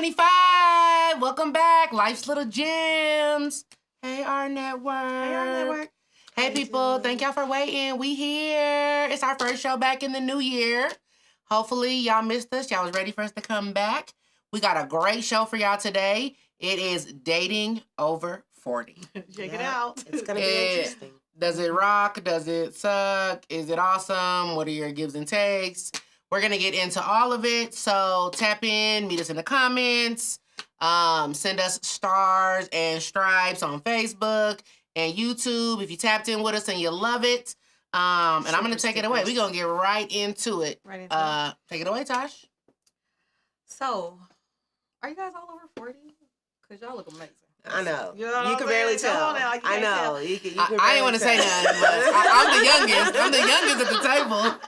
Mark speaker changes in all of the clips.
Speaker 1: 2025. Welcome back. Life's Little Gems. Hey, our network.
Speaker 2: Hey, our network.
Speaker 1: Hey, people. Thank y'all for waiting. We here. It's our first show back in the new year. Hopefully, y'all missed us. Y'all was ready for us to come back. We got a great show for y'all today. It is Dating Over 40.
Speaker 2: Check it out.
Speaker 3: It's going to be interesting.
Speaker 1: Does it rock? Does it suck? Is it awesome? What are your gives and takes? We're going to get into all of it. So tap in, meet us in the comments, send us stars and stripes on Facebook and YouTube if you tapped in with us and you love it. And I'm going to take it away. We're going to get right into it. Take it away, Tosh.
Speaker 2: So, are you guys all over 40? Because y'all look amazing.
Speaker 3: I know.
Speaker 2: You know
Speaker 3: you can barely tell.
Speaker 2: Now,
Speaker 3: I know. You can
Speaker 1: I ain't want to say nothing, but I'm the youngest. I'm the youngest at the table.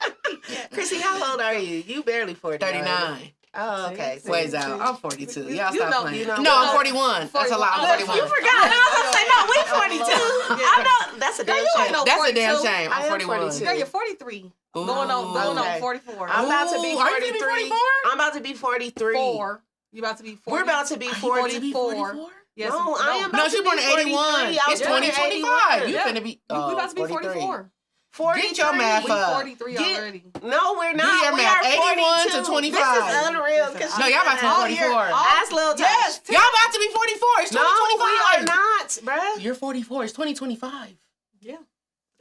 Speaker 3: Chrissy, how old are you? You barely 40.
Speaker 1: 39.
Speaker 3: Oh, okay.
Speaker 1: So Ways out. I'm 42. Y'all
Speaker 2: you
Speaker 1: stop
Speaker 2: know,
Speaker 1: playing.
Speaker 2: you know,
Speaker 1: No, I'm 41. That's a lot. I'm 41.
Speaker 3: You forgot. I was going to say, no, we 42. I know. That's a damn shame.
Speaker 2: No,
Speaker 1: That's
Speaker 2: 42.
Speaker 1: a damn shame. I'm 41.
Speaker 3: 42.
Speaker 2: Girl, you're 43.
Speaker 1: Ooh.
Speaker 2: Going on
Speaker 3: Okay.
Speaker 2: 44.
Speaker 3: I'm about to be 43.
Speaker 1: Are you gonna be 44?
Speaker 3: I'm about to be 43.
Speaker 2: 4. You about to be 40?
Speaker 3: We're about to be
Speaker 2: 44. Yes,
Speaker 3: No, I am
Speaker 1: No,
Speaker 3: about
Speaker 1: she
Speaker 3: to
Speaker 1: born
Speaker 3: be
Speaker 1: in 81.
Speaker 3: 43.
Speaker 1: It's 2025. You finna be.
Speaker 2: We about to be
Speaker 1: 43.
Speaker 2: 44.
Speaker 3: 43.
Speaker 1: Get your math
Speaker 2: We
Speaker 1: up.
Speaker 2: 43 already.
Speaker 3: No, we're not.
Speaker 1: your
Speaker 3: we
Speaker 1: math.
Speaker 3: are
Speaker 1: 81 to
Speaker 3: 42.
Speaker 1: 25.
Speaker 3: This is unreal.
Speaker 1: No, y'all about to be 44.
Speaker 3: Ask Lil Tosh.
Speaker 2: Yes.
Speaker 1: Y'all about to be 44. It's 2025.
Speaker 3: No, we are not, bruh.
Speaker 1: You're 44. It's 2025.
Speaker 2: Yeah.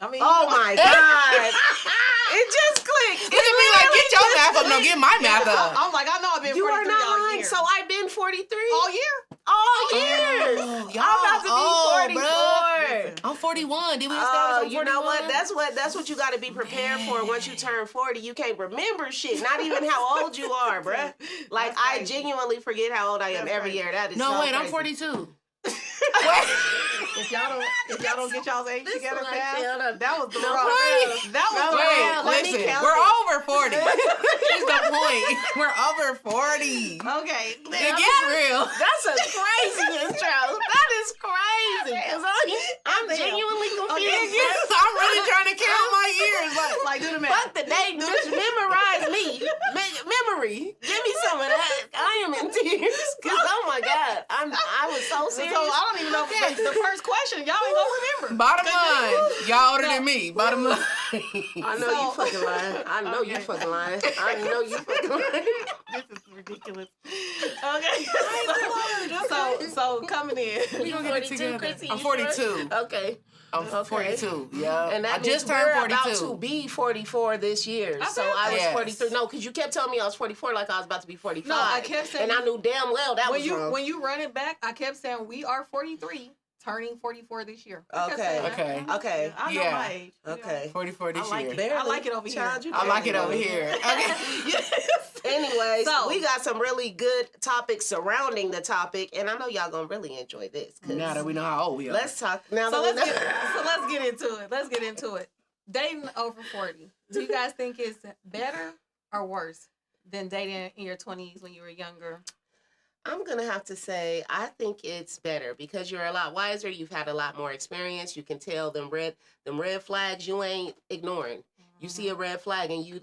Speaker 2: I mean,
Speaker 3: Oh my God. It just clicked.
Speaker 1: It's gonna be like, get your math up. No, get my math up.
Speaker 2: I'm like, I know I've been 43
Speaker 3: You are not
Speaker 2: all
Speaker 3: lying.
Speaker 2: year.
Speaker 3: So I've been 43
Speaker 2: all year?
Speaker 3: all year.
Speaker 1: Oh, y'all
Speaker 3: I'm about to be 44.
Speaker 1: bruh. I'm 41. Did we establish
Speaker 3: Oh,
Speaker 1: I'm 41?
Speaker 3: you know what? That's what you got to be prepared for. Once you turn 40, you can't remember shit. Not even how old you are, bruh. Like, I genuinely forget how old I am every year. That is
Speaker 1: No,
Speaker 3: so
Speaker 1: wait, I'm
Speaker 3: crazy.
Speaker 1: 42.
Speaker 2: If y'all don't get y'all's age
Speaker 3: This
Speaker 2: together
Speaker 3: one I
Speaker 2: fast,
Speaker 3: feel
Speaker 2: that was the
Speaker 3: No,
Speaker 2: wrong.
Speaker 3: wait.
Speaker 2: That was the
Speaker 1: Wait,
Speaker 2: wrong.
Speaker 3: let me
Speaker 1: listen,
Speaker 3: count
Speaker 1: we're
Speaker 3: it.
Speaker 1: over 40. Here's the point. We're over 40.
Speaker 2: Okay.
Speaker 1: It gets real.
Speaker 3: That's a crazy intro. That is crazy. Cause I'm genuinely confused.
Speaker 1: I'm really trying to count my years.
Speaker 2: Like, do the math.
Speaker 3: Fuck the date. Just memorize me. Memory. Give me some of that. I am in tears. Cause oh my God, I was so
Speaker 2: So
Speaker 3: serious.
Speaker 2: I don't even know if the first question, y'all ain't gonna remember.
Speaker 1: Bottom line, y'all older than me. Bottom line.
Speaker 3: I know you fucking lying. I know you fucking lying. I know you fucking lying.
Speaker 2: This is ridiculous. Okay. So coming in.
Speaker 1: We gonna get it
Speaker 3: 42,
Speaker 1: together.
Speaker 3: Chrissy,
Speaker 1: I'm
Speaker 3: you
Speaker 1: 42.
Speaker 3: sure? Okay.
Speaker 1: I'm 42. Yeah.
Speaker 3: And that
Speaker 1: I just
Speaker 3: means
Speaker 1: turned
Speaker 3: we're
Speaker 1: 42.
Speaker 3: about to be 44 this year.
Speaker 2: I
Speaker 3: So
Speaker 2: bet.
Speaker 3: I was
Speaker 1: Yes.
Speaker 3: 43. No, because you kept telling me I was 44 like I was about to be 45.
Speaker 2: No, I kept saying.
Speaker 3: And I knew damn well that was wrong.
Speaker 2: When you run it back, I kept saying we are 43, turning 44 this year. I kept
Speaker 3: Okay.
Speaker 2: saying that.
Speaker 1: Okay.
Speaker 3: Okay.
Speaker 2: I know
Speaker 1: Yeah.
Speaker 2: my age. you know.
Speaker 3: Okay.
Speaker 1: 44 this
Speaker 2: I like
Speaker 1: year.
Speaker 2: it.
Speaker 3: Barely.
Speaker 2: I like it over here.
Speaker 3: Child, you
Speaker 1: I like it
Speaker 3: barely.
Speaker 1: over here. Okay.
Speaker 2: Yes.
Speaker 3: Anyways,
Speaker 2: So-
Speaker 3: we got some really good topics surrounding the topic, and I know y'all gonna really enjoy this. 'Cause
Speaker 1: Now that we know how old we are.
Speaker 3: let's talk. Now
Speaker 2: So
Speaker 3: that
Speaker 2: let's
Speaker 3: we know.
Speaker 2: get into it. Let's get into it. Dating over 40. Do you guys think it's better or worse than dating in your 20s when you were younger?
Speaker 3: I'm gonna have to say I think it's better because you're a lot wiser. You've had a lot more experience. You can tell them red flags you ain't ignoring. You see a red flag and you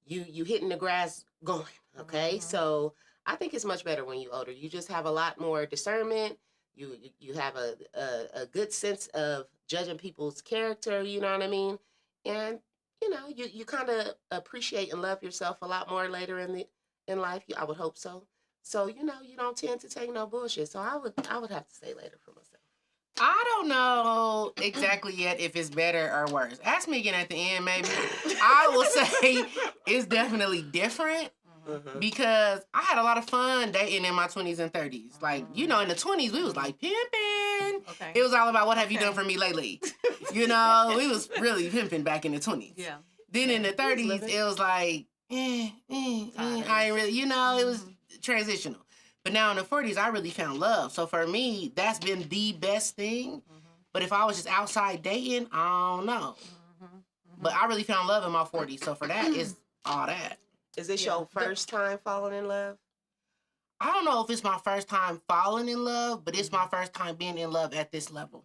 Speaker 3: you hitting the grass going. Okay, so I think it's much better when you're older. You just have a lot more discernment. You have a good sense of judging people's character. You know what I mean? And you know you kind of appreciate and love yourself a lot more later in life. I would hope so. So, you know, you don't tend to take no bullshit. So I would have to say later for myself.
Speaker 1: I don't know exactly yet if it's better or worse. Ask me again at the end, maybe. I will say it's definitely different because I had a lot of fun dating in my 20s and 30s. Like, you know, in the 20s, we was like pimping.
Speaker 2: Okay.
Speaker 1: It was all about what have you done for me lately. You know, we was really pimping back in the 20s.
Speaker 2: Yeah.
Speaker 1: Then in the 30s, it was like, I ain't really, you know, it was transitional. But now in the 40s, I really found love. So for me, that's been the best thing. But if I was just outside dating, I don't know. But I really found love in my 40s. So for that, it's all that.
Speaker 3: Is this your first time falling in love?
Speaker 1: I don't know if it's my first time falling in love, but it's my first time being in love at this level.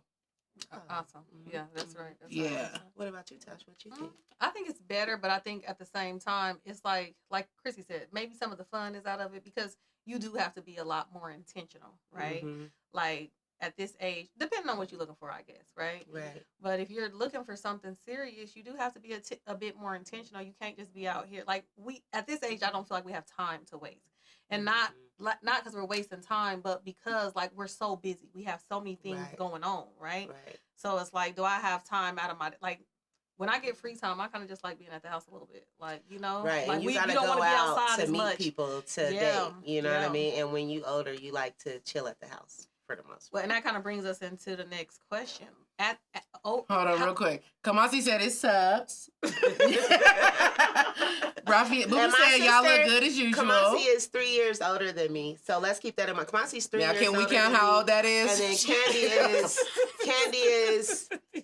Speaker 2: Awesome. Yeah, that's right. That's
Speaker 1: Yeah.
Speaker 2: right.
Speaker 3: What about you, Tash? What you think?
Speaker 2: I think it's better, but I think at the same time, it's like Chrissy said, maybe some of the fun is out of it because you do have to be a lot more intentional, right?
Speaker 3: Mhm.
Speaker 2: Like at this age, depending on what you're looking for, I guess, right?
Speaker 3: Right.
Speaker 2: But if you're looking for something serious, you do have to be a bit more intentional. You can't just be out here like at this age. I don't feel like we have time to waste, and not because we're wasting time, but because like we're so busy. We have so many things going on, right?
Speaker 3: Right.
Speaker 2: So it's like, do I have time out of my like? When I get free time, I kind of just like being at the house a little bit, like
Speaker 3: Right,
Speaker 2: like
Speaker 3: and you
Speaker 2: you
Speaker 3: gotta
Speaker 2: don't
Speaker 3: go
Speaker 2: want to be
Speaker 3: out
Speaker 2: outside
Speaker 3: to
Speaker 2: as
Speaker 3: meet
Speaker 2: much.
Speaker 3: people to date. You know what I mean? And when you older, you like to chill at the house for the most part.
Speaker 2: Well, and that kind of brings us into the next question.
Speaker 1: Hold on, real quick. Kamasi said it sucks. Rafi, Boo said y'all look good as usual.
Speaker 3: Kamasi is 3 years older than me, so let's keep that in mind. Kamasi's 3 years older.
Speaker 1: Now, can we count how old that is?
Speaker 3: And then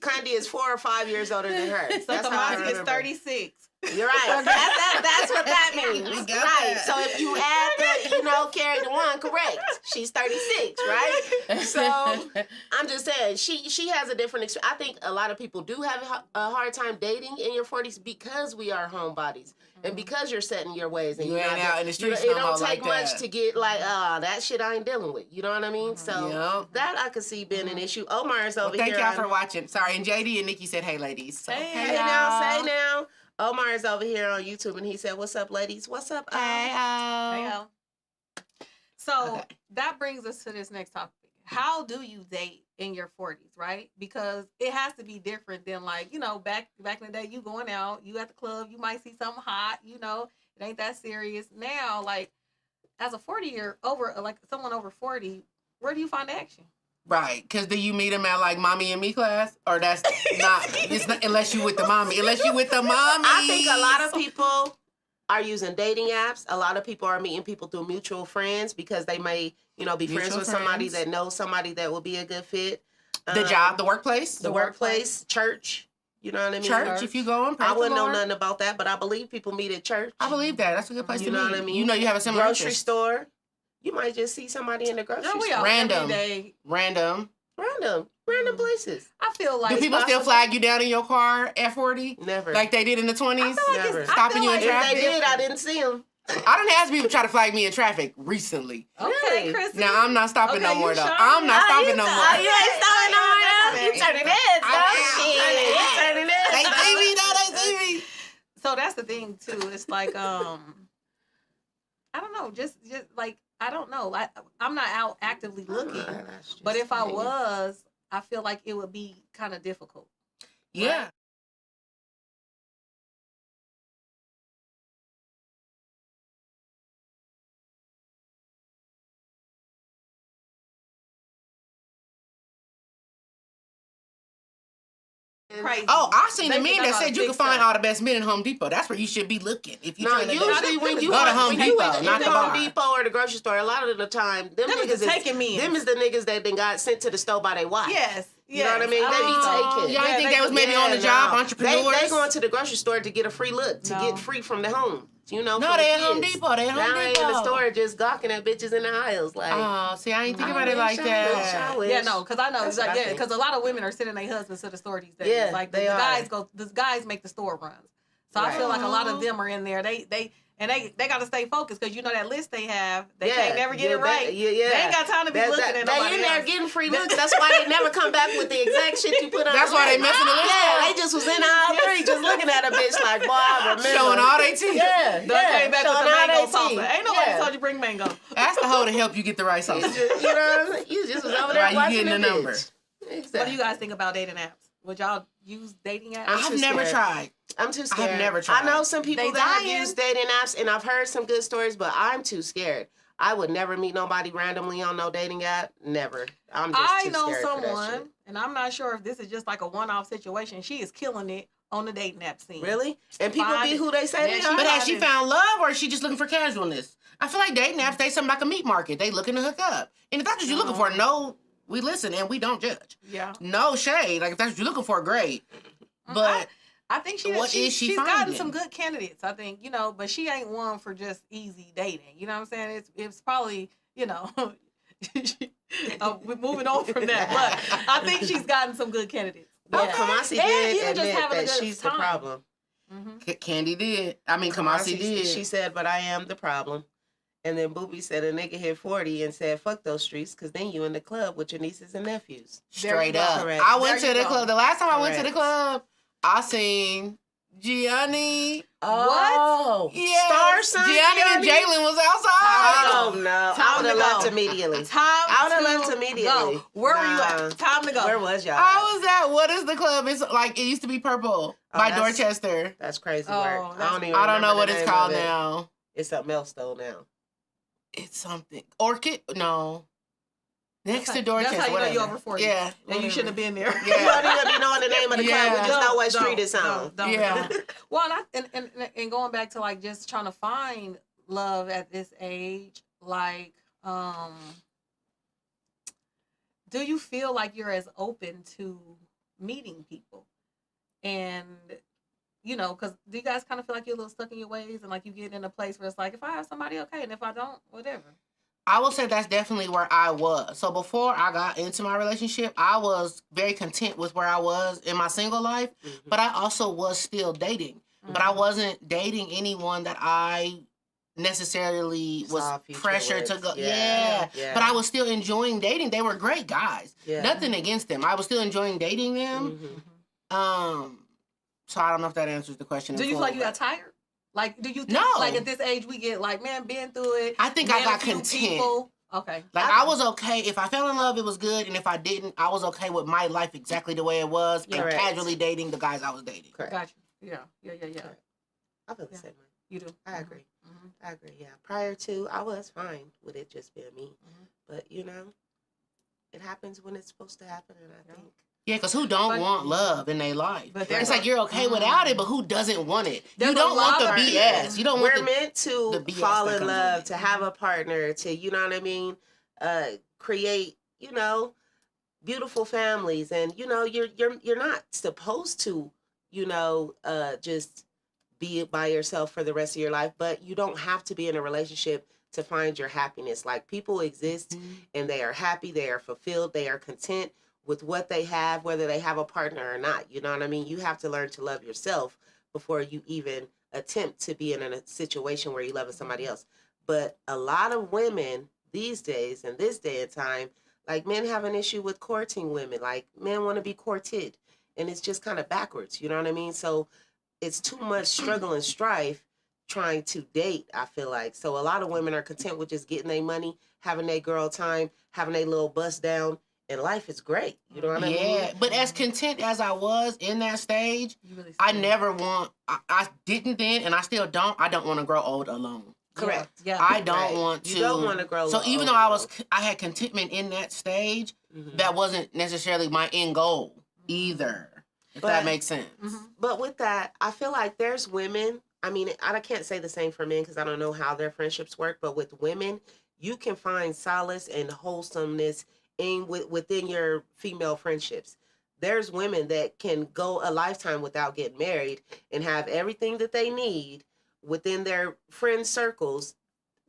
Speaker 3: Candy is 4 or 5 years older than her.
Speaker 2: So Kamasi is 36.
Speaker 3: You're right. That's what that means.
Speaker 1: We got
Speaker 3: right.
Speaker 1: that.
Speaker 3: So if you add the, carry the one, correct. She's 36, right? So I'm just saying, she has a different experience. I think a lot of people do have a hard time dating in your 40s because we are homebodies. And because you're set in your ways. And
Speaker 1: you ain't out in the streets
Speaker 3: it
Speaker 1: no
Speaker 3: don't
Speaker 1: more
Speaker 3: take
Speaker 1: like
Speaker 3: much
Speaker 1: that.
Speaker 3: to get like, that shit I ain't dealing with. You know what I mean? So
Speaker 1: Yep.
Speaker 3: that I could see being an issue. Omar's over
Speaker 1: Thank
Speaker 3: here.
Speaker 1: y'all for watching. Sorry, and JD and Nikki said, hey, ladies. So,
Speaker 3: Hey now, say now. Omar is over here on YouTube, and he said, "What's up, ladies? What's up?"
Speaker 1: Hey,
Speaker 2: So that brings us to this next topic. How do you date in your 40s, right? Because it has to be different than like, back in the day, you going out, you at the club, you might see something hot, it ain't that serious. Now, like, as a 40-year over, like someone over 40, where do you find action?
Speaker 1: Right, because do you meet him at like mommy and me class? Or that's not, it's not, unless you with the mommy. Unless you with the mommy.
Speaker 3: I think a lot of people are using dating apps. A lot of people are meeting people through mutual friends because they may, be friends with somebody that knows somebody that will be a good fit.
Speaker 1: The job, the workplace.
Speaker 3: The workplace, church. You know what I mean?
Speaker 1: Church, if you go and pray
Speaker 3: I wouldn't know
Speaker 1: Lord.
Speaker 3: nothing about that, but I believe people meet at church.
Speaker 1: I believe that. That's a good place to meet.
Speaker 3: You know what I mean?
Speaker 1: You know you have a similar
Speaker 3: grocery
Speaker 1: interest.
Speaker 3: store. You might just see somebody in the grocery store.
Speaker 1: Random
Speaker 3: places.
Speaker 2: I feel like
Speaker 1: do people still flag you down in your car at 40?
Speaker 3: Never.
Speaker 1: Like they did in the 20s?
Speaker 3: Never.
Speaker 1: Stopping you in traffic?
Speaker 3: If they did, I didn't see them.
Speaker 1: I done had people try to flag me in traffic recently.
Speaker 2: Okay, Chrissy.
Speaker 1: Now I'm not stopping no more though.
Speaker 2: sure?
Speaker 1: I'm not stopping no more.
Speaker 3: You ain't stopping no more now? You turning heads, though. You turning heads.
Speaker 1: They see me though, they see me.
Speaker 2: So that's the thing too. It's like I don't know, just like I don't know. I'm not out actively looking, but if I was, I feel like it would be kind of difficult.
Speaker 1: Yeah.
Speaker 2: Right? Crazy.
Speaker 1: Oh, I seen a
Speaker 2: They
Speaker 1: meme
Speaker 2: think
Speaker 1: that
Speaker 2: I
Speaker 1: said
Speaker 2: got
Speaker 1: you can
Speaker 2: big
Speaker 1: find
Speaker 2: stuff.
Speaker 1: all the best men in Home Depot. That's where you should be looking. If you
Speaker 3: No,
Speaker 1: trying to
Speaker 3: usually when you
Speaker 1: go to Home Depot,
Speaker 3: in
Speaker 1: not the bar.
Speaker 3: Home Depot or the grocery store, a lot of the time, them niggas
Speaker 2: taking me.
Speaker 3: Them is the niggas that then got sent to the store by their wife.
Speaker 2: Yes.
Speaker 3: You know what I mean? They be taking.
Speaker 1: Y'all ain't think
Speaker 2: they
Speaker 1: they was maybe on the job, entrepreneurs?
Speaker 3: They going to the grocery store to get a free look, to get free from the home.
Speaker 1: No,
Speaker 3: for
Speaker 1: they
Speaker 3: the
Speaker 1: at Home
Speaker 3: kids.
Speaker 1: Depot. They at Home
Speaker 3: Now
Speaker 1: Depot.
Speaker 3: they in the store just gawking at bitches in the aisles. Like,
Speaker 1: oh, see, I ain't think about it like that.
Speaker 2: Yeah, no, because I know,
Speaker 3: That's
Speaker 2: like,
Speaker 3: what I
Speaker 2: yeah,
Speaker 3: think.
Speaker 2: because a lot of women are sending their husbands to the store these days.
Speaker 3: Yeah,
Speaker 2: like
Speaker 3: they
Speaker 2: the
Speaker 3: are.
Speaker 2: guys make the store runs. So I feel like a lot of them are in there. They got to stay focused because that list they have, they can't never get it right. They ain't got time to be looking at nobody
Speaker 3: They in there
Speaker 2: else.
Speaker 3: getting free looks. That's why they never come back with the exact shit you put on.
Speaker 1: That's
Speaker 3: the
Speaker 1: why they
Speaker 3: list.
Speaker 1: messing the list
Speaker 3: Yeah,
Speaker 1: up.
Speaker 3: they just was in aisle 3 just looking at a bitch like, boy, I remember.
Speaker 1: Showing all they teeth.
Speaker 3: Yeah,
Speaker 2: They came back with
Speaker 3: showing
Speaker 2: the
Speaker 3: all
Speaker 2: mango
Speaker 3: they
Speaker 2: salsa.
Speaker 3: teeth.
Speaker 2: Ain't nobody
Speaker 3: Yeah.
Speaker 2: told you bring mango.
Speaker 1: That's the hoe to help you get the right sauce.
Speaker 3: You know what I'm saying? You just was over there
Speaker 1: Right, you
Speaker 3: watching
Speaker 1: getting
Speaker 3: the
Speaker 1: the number.
Speaker 3: bitch. Exactly.
Speaker 2: What do you guys think about dating apps? Would y'all use dating apps?
Speaker 3: I'm too
Speaker 1: I've never
Speaker 3: scared.
Speaker 1: tried.
Speaker 3: I'm too scared.
Speaker 1: I've never tried.
Speaker 3: I know some people
Speaker 2: They
Speaker 3: that have
Speaker 2: dying.
Speaker 3: used dating apps, and I've heard some good stories, but I'm too scared. I would never meet nobody randomly on no dating app. Never. I'm just
Speaker 2: I
Speaker 3: too
Speaker 2: know
Speaker 3: scared for that
Speaker 2: someone,
Speaker 3: shit.
Speaker 2: and I'm not sure if this is just like a one-off situation. She is killing it on the dating app scene.
Speaker 3: Really? And people
Speaker 2: Find
Speaker 3: be
Speaker 2: it.
Speaker 3: who they say
Speaker 2: Yeah,
Speaker 3: they
Speaker 2: she
Speaker 3: are?
Speaker 1: But has she
Speaker 2: Probably.
Speaker 1: found love or is she just looking for casualness? I feel like dating apps, they something like a meat market. They looking to hook up. And if that's what you're looking for, no, we listen and we don't judge.
Speaker 2: Yeah.
Speaker 1: No shade. Like if that's what you're looking for, great. But
Speaker 2: I think
Speaker 1: she's
Speaker 2: she's gotten
Speaker 1: finding?
Speaker 2: some good candidates, I think, but she ain't one for just easy dating. You know what I'm saying? It's probably, we're moving on from that. But I think she's gotten some good candidates.
Speaker 3: Well,
Speaker 2: Yeah.
Speaker 3: Kamasi
Speaker 2: And
Speaker 3: did
Speaker 2: you were just
Speaker 3: admit
Speaker 2: having a
Speaker 3: that
Speaker 2: good
Speaker 3: she's the
Speaker 2: time.
Speaker 3: problem.
Speaker 1: Candy did. I mean, Kamasi did.
Speaker 3: She said, but I am the problem. And then Boobie said a nigga hit 40 and said, fuck those streets, because then you in the club with your nieces and nephews.
Speaker 1: Straight up.
Speaker 3: Correct.
Speaker 1: I went
Speaker 2: There
Speaker 1: to
Speaker 2: you
Speaker 1: the
Speaker 2: go.
Speaker 1: club. The last time I went to the
Speaker 3: Correct.
Speaker 1: club, I seen Gianni.
Speaker 3: Oh,
Speaker 1: Yes.
Speaker 3: Star Son
Speaker 1: Gianni and Jalen was outside.
Speaker 3: Oh, no. I would have left immediately. I would have left immediately.
Speaker 2: Go. Where were you
Speaker 3: Nah.
Speaker 2: at? Time to go.
Speaker 3: Where was y'all?
Speaker 1: I was at, what is the club? It's like, it used to be Purple by
Speaker 3: that's-
Speaker 1: Dorchester.
Speaker 3: That's crazy
Speaker 2: Oh,
Speaker 3: work.
Speaker 2: that's-
Speaker 3: I don't even
Speaker 1: I don't know
Speaker 3: remember
Speaker 1: what
Speaker 3: the
Speaker 1: it's
Speaker 3: name
Speaker 1: called
Speaker 3: of it.
Speaker 1: now.
Speaker 3: It's something else, though, now.
Speaker 1: It's something. Orchid? No. Next to
Speaker 2: That's
Speaker 1: Dorchester.
Speaker 2: how you know
Speaker 1: whatever.
Speaker 2: you're over 40.
Speaker 1: Yeah.
Speaker 2: And you shouldn't have been there.
Speaker 3: You don't even be knowing the name of the club. We
Speaker 1: Yeah.
Speaker 3: just know what street it's on.
Speaker 2: Don't.
Speaker 1: Yeah.
Speaker 2: Well, and going back to like just trying to find love at this age, like, do you feel like you're as open to meeting people? And, you know, because do you guys kind of feel like you're a little stuck in your ways and like you get in a place where it's like, if I have somebody, okay, and if I don't, whatever.
Speaker 1: I will say that's definitely where I was. So before I got into my relationship, I was very content with where I was in my single life, but I also was still dating. But I wasn't dating anyone that I necessarily was
Speaker 3: Saw a future
Speaker 1: pressured to
Speaker 3: with.
Speaker 1: go.
Speaker 3: Yeah.
Speaker 1: Yeah. But I was still enjoying dating. They were great guys.
Speaker 3: Yeah.
Speaker 1: Nothing against them. I was still enjoying dating them. So I don't know if that answers the question.
Speaker 2: Do
Speaker 1: in
Speaker 2: you
Speaker 1: full,
Speaker 2: feel like you
Speaker 1: but-
Speaker 2: got tired? Like, do you think,
Speaker 1: No.
Speaker 2: like, at this age, we get, like, man, been through it.
Speaker 1: I think I
Speaker 2: met
Speaker 1: got
Speaker 2: a few
Speaker 1: content.
Speaker 2: people. Okay.
Speaker 1: Like, I was okay. If I fell in love, it was good. And if I didn't, I was okay with my life exactly the way it was. And
Speaker 3: Correct.
Speaker 1: casually dating the guys I was dating.
Speaker 3: Correct.
Speaker 2: Got you. Yeah.
Speaker 3: I feel the
Speaker 2: Yeah.
Speaker 3: same way.
Speaker 2: You do.
Speaker 3: I agree.
Speaker 2: Mm-hmm.
Speaker 3: I agree, yeah. Prior to, I was fine with it just being me.
Speaker 2: Mhm.
Speaker 3: But, you know, it happens when it's supposed to happen, and I think.
Speaker 1: Yeah, because who don't
Speaker 2: But-
Speaker 1: want love in their life?
Speaker 2: But
Speaker 1: It's
Speaker 2: there's
Speaker 1: like you're okay without it, but who doesn't want it?
Speaker 2: There's
Speaker 1: You
Speaker 2: a
Speaker 1: don't want the
Speaker 2: lot of
Speaker 1: BS. You don't want
Speaker 3: We're
Speaker 1: the...
Speaker 3: meant to
Speaker 1: the BS
Speaker 3: fall
Speaker 1: that
Speaker 3: in
Speaker 1: comes with
Speaker 3: love,
Speaker 1: it.
Speaker 3: to have a partner, to, you know what I mean, create, you know, beautiful families. And, you know, you're not supposed to, you know, just be by yourself for the rest of your life, but you don't have to be in a relationship to find your happiness. Like, people exist and they are happy, they are fulfilled, they are content with what they have, whether they have a partner or not. You know what I mean? You have to learn to love yourself before you even attempt to be in a situation where you're loving somebody else. But a lot of women these days, in this day and time, like, men have an issue with courting women. Like, men want to be courted, and it's just kind of backwards. You know what I mean? So it's too much struggle and strife trying to date, I feel like. So a lot of women are content with just getting their money, having their girl time, having their little bust down, and life is great. You know what I mean?
Speaker 1: Yeah, but as content as I was in that stage,
Speaker 2: You really
Speaker 1: I
Speaker 2: see.
Speaker 1: never want... I didn't then, and I still don't. I don't want to grow old alone.
Speaker 3: Correct.
Speaker 2: Yeah.
Speaker 1: I don't
Speaker 3: Right.
Speaker 1: want to...
Speaker 3: You don't want to grow
Speaker 1: So
Speaker 3: old
Speaker 1: even though I
Speaker 3: alone.
Speaker 1: had contentment in that stage,
Speaker 3: Mhm.
Speaker 1: that wasn't necessarily my end goal either. If that
Speaker 3: But-
Speaker 1: makes sense.
Speaker 2: Mhm.
Speaker 3: But with that, I feel like there's women. I mean, I can't say the same for men because I don't know how their friendships work. But with women, you can find solace and wholesomeness within your female friendships. There's women that can go a lifetime without getting married and have everything that they need within their friend circles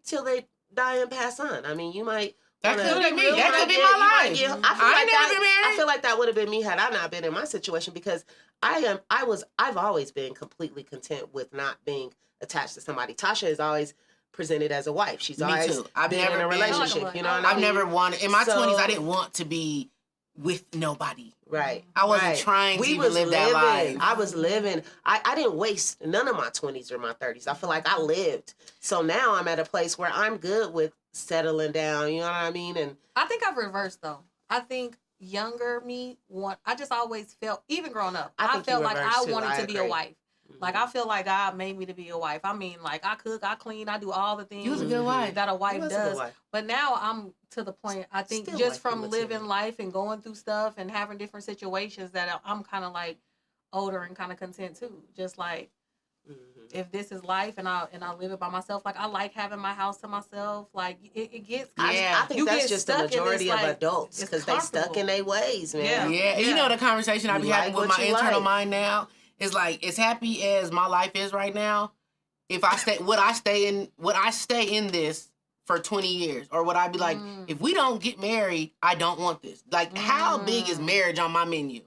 Speaker 3: till they die and pass on. I mean, you might.
Speaker 1: That
Speaker 3: wanna-
Speaker 1: could be me.
Speaker 3: you
Speaker 1: That
Speaker 3: might
Speaker 1: could be
Speaker 3: get-
Speaker 1: my
Speaker 3: you might
Speaker 1: life.
Speaker 3: get-
Speaker 1: I
Speaker 3: I feel
Speaker 1: ain't
Speaker 3: like
Speaker 1: never
Speaker 3: that.
Speaker 1: been married.
Speaker 3: I feel like that would have been me had I not been in my situation, because I've always been completely content with not being attached to somebody. Tasha is always presented as a wife. She's
Speaker 1: Me
Speaker 3: always
Speaker 1: too. I've
Speaker 3: been
Speaker 1: never
Speaker 3: in a
Speaker 1: been-
Speaker 3: relationship. You know what I
Speaker 1: I've
Speaker 3: mean?
Speaker 1: never wanted... In my
Speaker 3: So-
Speaker 1: 20s, I didn't want to be with nobody.
Speaker 3: Right.
Speaker 1: I wasn't
Speaker 3: right.
Speaker 1: trying to
Speaker 3: We
Speaker 1: even
Speaker 3: was
Speaker 1: live that
Speaker 3: living.
Speaker 1: life.
Speaker 3: I was living. I didn't waste none of my 20s or my 30s. I feel like I lived. So now I'm at a place where I'm good with settling down. You know what I mean? And
Speaker 2: I think I've reversed, though. I think younger me, I just always felt, even growing up,
Speaker 3: I
Speaker 2: I
Speaker 3: think
Speaker 2: felt
Speaker 3: you
Speaker 2: like
Speaker 3: reversed
Speaker 2: I
Speaker 3: too.
Speaker 2: wanted
Speaker 3: I
Speaker 2: to be a
Speaker 3: agree.
Speaker 2: wife. Like, I feel like God made me to be a wife. I mean, like, I cook, I clean, I do all the things
Speaker 1: You was a good wife.
Speaker 2: that a
Speaker 3: you
Speaker 2: wife
Speaker 3: was a good
Speaker 2: does.
Speaker 3: wife.
Speaker 2: But now I'm to the point, I think,
Speaker 3: Still
Speaker 2: just
Speaker 3: wife
Speaker 2: from
Speaker 3: material.
Speaker 2: living life and going through stuff and having different situations, that I'm kind of like older and kind of content too. Just like,
Speaker 3: Mhm.
Speaker 2: if this is life and I live it by myself, like, I like having my house to myself. Like, it gets
Speaker 1: Yeah.
Speaker 3: I think
Speaker 2: you
Speaker 3: that's
Speaker 2: get
Speaker 3: just the
Speaker 2: stuck in this,
Speaker 3: majority of
Speaker 2: like,
Speaker 3: adults,
Speaker 2: it's
Speaker 3: because they stuck
Speaker 2: comfortable.
Speaker 3: in their ways, man.
Speaker 2: Yeah.
Speaker 1: Yeah, and you know the conversation I
Speaker 3: You
Speaker 1: be
Speaker 3: like
Speaker 1: having with
Speaker 3: what
Speaker 1: my
Speaker 3: you
Speaker 1: internal
Speaker 3: like.
Speaker 1: mind now is like, as happy as my life is right now, if I stay, would I stay in this for 20 years, or would I be like, if we don't get married, I don't want this. Like, how big is marriage on my menu?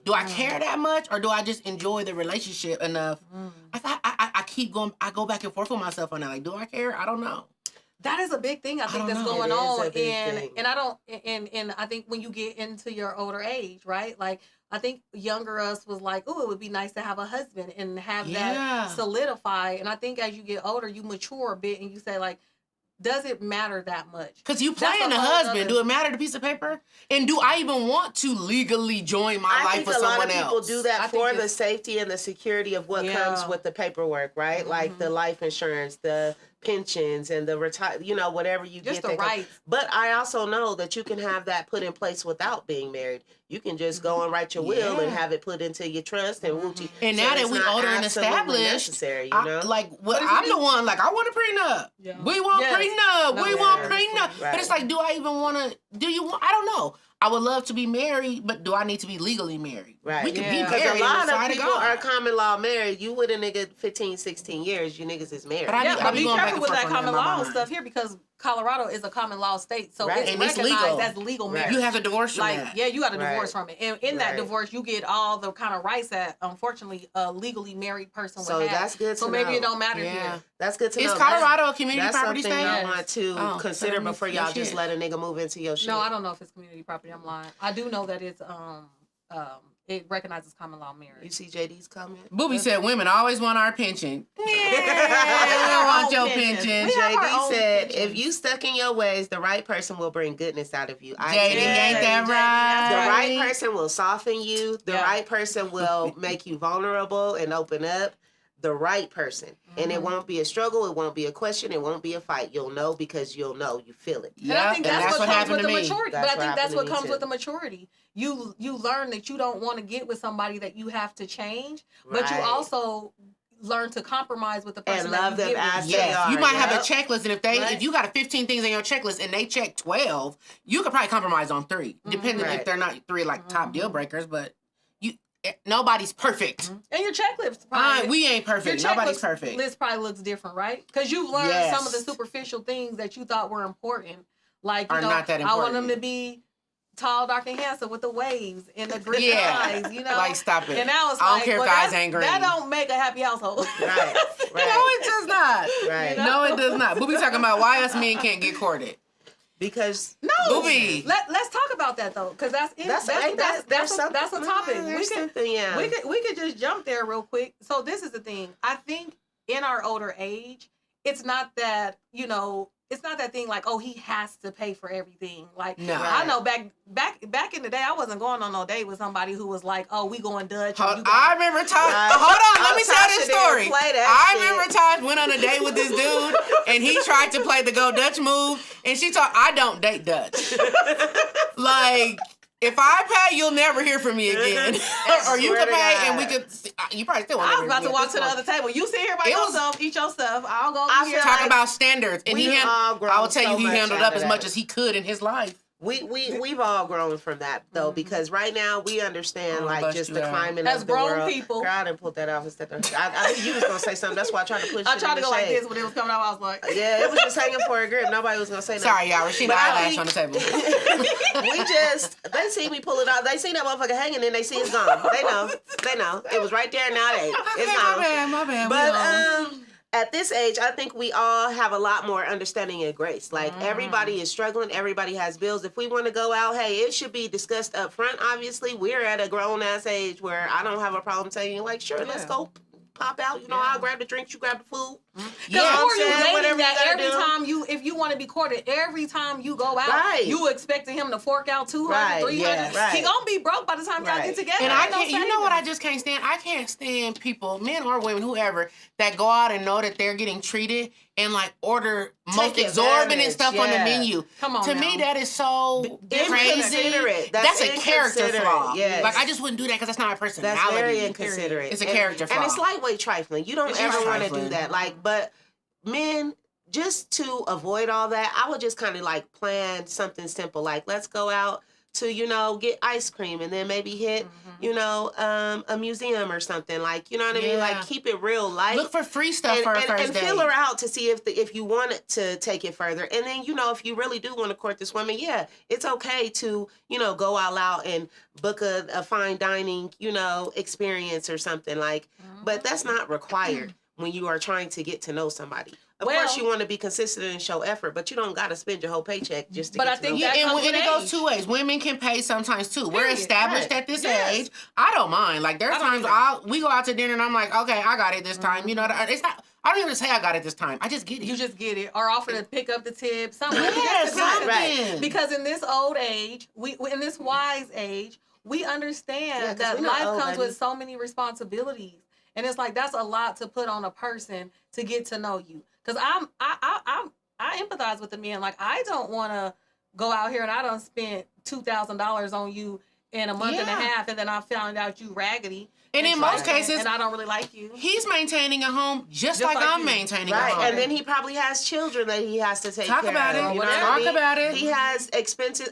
Speaker 1: Do I care that much, or do I just enjoy the relationship enough? I keep going. I go back and forth with myself on that. Like, do I care? I don't know.
Speaker 2: That is a big thing I think that's
Speaker 1: don't know.
Speaker 2: going
Speaker 3: It is
Speaker 2: on,
Speaker 3: a big thing.
Speaker 2: and I don't, and I think when you get into your older age, right? Like I think younger us was like, oh, it would be nice to have a husband and have that solidify. And I think as you get older, you mature a bit, and you say like, does it matter that much?
Speaker 1: Because you playing the husband. Do it matter the piece of paper? And do I even want to legally join my life with someone else?
Speaker 3: I think a lot of people do that for the safety and the security of what comes with the paperwork, right? Like the life insurance, the pensions, and the whatever you
Speaker 2: just
Speaker 3: get.
Speaker 2: The rights.
Speaker 3: But I also know that you can have that put in place without being married. You can just go and write your will and have it put into your trust and woochie.
Speaker 1: And now that we older and established,
Speaker 3: I'm
Speaker 1: the one, like, I want a prenup.
Speaker 2: Yeah.
Speaker 1: We want prenup. We want prenup.
Speaker 3: Right.
Speaker 1: But it's like, do I even want to, I don't know. I would love to be married, but do I need to be legally married?
Speaker 3: Right.
Speaker 1: We could be
Speaker 3: Because
Speaker 1: married.
Speaker 3: a lot of
Speaker 1: people
Speaker 3: people are common law married. You with a nigga 15, 16 years, you niggas is married.
Speaker 2: But be
Speaker 1: going back
Speaker 2: careful
Speaker 1: and
Speaker 2: with
Speaker 1: forth
Speaker 2: that
Speaker 1: on
Speaker 2: common
Speaker 1: that in my
Speaker 2: law
Speaker 1: mind.
Speaker 2: stuff here, because Colorado is a common law state, so
Speaker 3: Right.
Speaker 2: it's
Speaker 1: And it's
Speaker 2: recognized
Speaker 1: legal.
Speaker 2: as legal marriage.
Speaker 1: You have to divorce from that.
Speaker 2: Yeah, you got to divorce
Speaker 3: Right.
Speaker 2: from it, and in that divorce, you get all the kind of rights that unfortunately a legally married person would have.
Speaker 3: So that's good to
Speaker 2: So maybe
Speaker 3: know.
Speaker 2: it don't matter here.
Speaker 3: That's good to know.
Speaker 1: Is Colorado a community
Speaker 3: That's
Speaker 1: property
Speaker 3: something
Speaker 1: state?
Speaker 3: I want to consider before y'all just
Speaker 1: shit.
Speaker 3: let a nigga move into your shit.
Speaker 2: No, I don't know if it's community property. I'm lying. I do know that it's it recognizes common law marriage.
Speaker 3: You see JD's comment?
Speaker 1: Booby said women always want our pension. Yeah, we don't want your pension.
Speaker 2: We have our
Speaker 3: JD
Speaker 2: own
Speaker 3: said,
Speaker 2: pensions.
Speaker 3: if you stuck in your ways, the right person will bring goodness out of you.
Speaker 1: JD, ain't that
Speaker 3: The
Speaker 1: right?
Speaker 3: right person will soften you. The right person will make you vulnerable and open up. The right person. And it won't be a struggle. It won't be a question. It won't be a fight. You'll know because you'll know. You feel it.
Speaker 2: And I think that's what comes
Speaker 1: happened
Speaker 2: with
Speaker 1: to
Speaker 2: the
Speaker 1: me.
Speaker 2: maturity.
Speaker 3: That's
Speaker 2: But I
Speaker 3: what
Speaker 2: think that's
Speaker 3: happened
Speaker 2: what
Speaker 3: to me
Speaker 2: comes
Speaker 3: too.
Speaker 2: with the maturity. You learn that you don't want to get with somebody that you have to change, but you
Speaker 3: Right.
Speaker 2: also learn to compromise with the person
Speaker 3: And
Speaker 2: that
Speaker 3: love
Speaker 2: you
Speaker 3: them
Speaker 2: get with.
Speaker 3: as
Speaker 1: Yes,
Speaker 3: they are.
Speaker 1: you might have a
Speaker 3: Yep.
Speaker 1: checklist, and if you got 15 things on your checklist and they check 12, you could probably compromise on 3, depending
Speaker 3: Right.
Speaker 1: if they're not 3 like top deal breakers. But nobody's perfect.
Speaker 2: And your checklist probably.
Speaker 1: We ain't perfect.
Speaker 2: Your
Speaker 1: Nobody's
Speaker 2: checklist
Speaker 1: perfect.
Speaker 2: list probably looks different, right? Because you've learned
Speaker 1: Yes.
Speaker 2: some of the superficial things that you thought were important. Like, you
Speaker 1: Are
Speaker 2: know,
Speaker 1: not that
Speaker 2: I want them
Speaker 1: important.
Speaker 2: to be tall, dark, and handsome with the waves and the green
Speaker 1: Yeah.
Speaker 2: eyes, you know?
Speaker 1: Like, stop it.
Speaker 2: And now it's
Speaker 1: I don't
Speaker 2: like,
Speaker 1: care if
Speaker 2: well,
Speaker 1: the eyes
Speaker 2: that's-
Speaker 1: ain't green.
Speaker 2: that don't make a happy household.
Speaker 3: Right.
Speaker 1: No, it does not.
Speaker 3: Right.
Speaker 1: No, it does not. Booby talking about why us men can't get courted.
Speaker 3: Because
Speaker 2: No,
Speaker 1: Booby.
Speaker 2: Let's talk about that though, because that's
Speaker 3: there's
Speaker 2: a topic.
Speaker 3: There's something, yeah.
Speaker 2: We could just jump there real quick. So this is the thing. I think in our older age, it's not that, you know, it's not that thing like, oh, he has to pay for everything. Like,
Speaker 1: No.
Speaker 2: I know back in the day, I wasn't going on no date with somebody who was like, oh, we going Dutch. or you going-
Speaker 1: I remember Todd.
Speaker 3: Right.
Speaker 1: Hold on, let
Speaker 3: Oh,
Speaker 1: me tell
Speaker 3: Tasha
Speaker 1: this
Speaker 3: didn't
Speaker 1: story.
Speaker 3: play that
Speaker 1: I
Speaker 3: shit.
Speaker 1: remember Todd went on a date with this dude, and he tried to play the go Dutch move, and she thought, I don't date Dutch. Like, if I pay, you'll never hear from me again. or you
Speaker 3: swear
Speaker 1: can
Speaker 3: to
Speaker 1: pay,
Speaker 3: God.
Speaker 1: and we could. You probably still.
Speaker 2: I was about to walk to the other table. You sit here by
Speaker 1: It was-
Speaker 2: yourself, eat your stuff. I'll go
Speaker 3: I
Speaker 2: over here.
Speaker 3: feel
Speaker 1: Talk
Speaker 3: like
Speaker 1: about standards, and
Speaker 3: we've all grown
Speaker 1: I will tell
Speaker 3: so
Speaker 1: you, he
Speaker 3: much
Speaker 1: handled
Speaker 3: out
Speaker 1: up
Speaker 3: of
Speaker 1: as much
Speaker 3: that.
Speaker 1: as he could in his life.
Speaker 3: We've all grown from that though, because right now we understand like
Speaker 1: bust
Speaker 3: just
Speaker 1: you
Speaker 3: the
Speaker 1: out.
Speaker 3: climate
Speaker 2: As
Speaker 3: of the
Speaker 2: grown
Speaker 3: world.
Speaker 2: people.
Speaker 3: Girl, I didn't put that off instead of I knew you was gonna say something. That's why I tried to push.
Speaker 2: I
Speaker 3: shit
Speaker 2: tried
Speaker 3: in
Speaker 2: to
Speaker 3: the
Speaker 2: go like
Speaker 3: shade.
Speaker 2: this when it was coming out. I was like,
Speaker 3: Yeah, it was just hanging for a grip. Nobody was gonna say nothing.
Speaker 1: Sorry, y'all. Rashida
Speaker 3: But I
Speaker 1: eyelash
Speaker 3: think-
Speaker 1: on the table.
Speaker 3: They see me pull it out. They see that motherfucker hanging, then they see it's gone. They know. It was right there. Now it's gone.
Speaker 1: My bad.
Speaker 3: But at this age, I think we all have a lot more understanding and grace. Like everybody is struggling, everybody has bills. If we want to go out, hey, it should be discussed up front. Obviously, we're at a grown ass age where I don't have a problem telling you, like, sure, let's go pop out. You know, I'll grab the drinks, you grab the food.
Speaker 2: Because who are you dating
Speaker 3: whatever you
Speaker 2: that
Speaker 3: gotta
Speaker 2: every
Speaker 3: do.
Speaker 2: time if you want to be courted, every time you go out,
Speaker 3: Right.
Speaker 2: you expecting him to fork out 200,
Speaker 3: Right,
Speaker 2: 300.
Speaker 3: yes, right.
Speaker 2: He gonna be broke by the time y'all
Speaker 3: Right.
Speaker 2: get together.
Speaker 1: And
Speaker 2: Ain't
Speaker 1: I
Speaker 2: no
Speaker 1: can't, you know what I
Speaker 2: saving.
Speaker 1: just can't stand? I can't stand people, men or women, whoever, that go out and know that they're getting treated and like order most exorbitant
Speaker 3: advantage,
Speaker 1: stuff on the
Speaker 3: yeah.
Speaker 1: menu.
Speaker 2: Come on
Speaker 1: To
Speaker 2: now.
Speaker 1: me, that is so crazy.
Speaker 3: Inconsiderate.
Speaker 1: That's a character
Speaker 3: inconsiderate,
Speaker 1: flaw.
Speaker 3: yes.
Speaker 1: Like, I just wouldn't do that because that's not my personality.
Speaker 3: That's very inconsiderate.
Speaker 1: It's a character flaw.
Speaker 3: And it's lightweight trifling. You don't
Speaker 1: It's
Speaker 3: ever
Speaker 1: just
Speaker 3: want to do
Speaker 1: trifling.
Speaker 3: that. Like, but men, just to avoid all that, I would just kind of like plan something simple. Like, let's go out to, you know, get ice cream and then maybe hit, you know, a museum or something. Like, you know what I mean? Like, keep it real light.
Speaker 1: Look for free stuff for a first
Speaker 3: and
Speaker 1: date.
Speaker 3: feel her out to see if you want it to take it further. And then, you know, if you really do want to court this woman, yeah, it's okay to, you know, go all out and book a fine dining, you know, experience or something like, but that's not required when you are trying to get to know somebody. Of course, you want to be consistent and show effort, but you don't got to spend your whole paycheck just to get to know somebody.
Speaker 1: And it goes two ways. Women can pay sometimes too. We're established at this age. I don't mind. Like, there's times we go out to dinner and I'm like, okay, I got it this time. You know, it's not. I don't even say I got it this time. I just get it.
Speaker 2: You just get it, or offer to pick up the tip. Something.
Speaker 1: Right.
Speaker 2: Because in this old age, in this wise age, we understand that life comes with so many responsibilities. And it's like, that's a lot to put on a person to get to know you. Because I empathize with the men. Like, I don't want to go out here and I done spent $2,000 on you in a month and a half, and then I found out you raggedy.
Speaker 1: And in most cases,
Speaker 2: and I don't really like you.
Speaker 1: He's maintaining a home just like I'm maintaining a home.
Speaker 3: And then he probably has children that he has to take care of.
Speaker 1: You know
Speaker 3: Talk
Speaker 1: about it.
Speaker 3: He has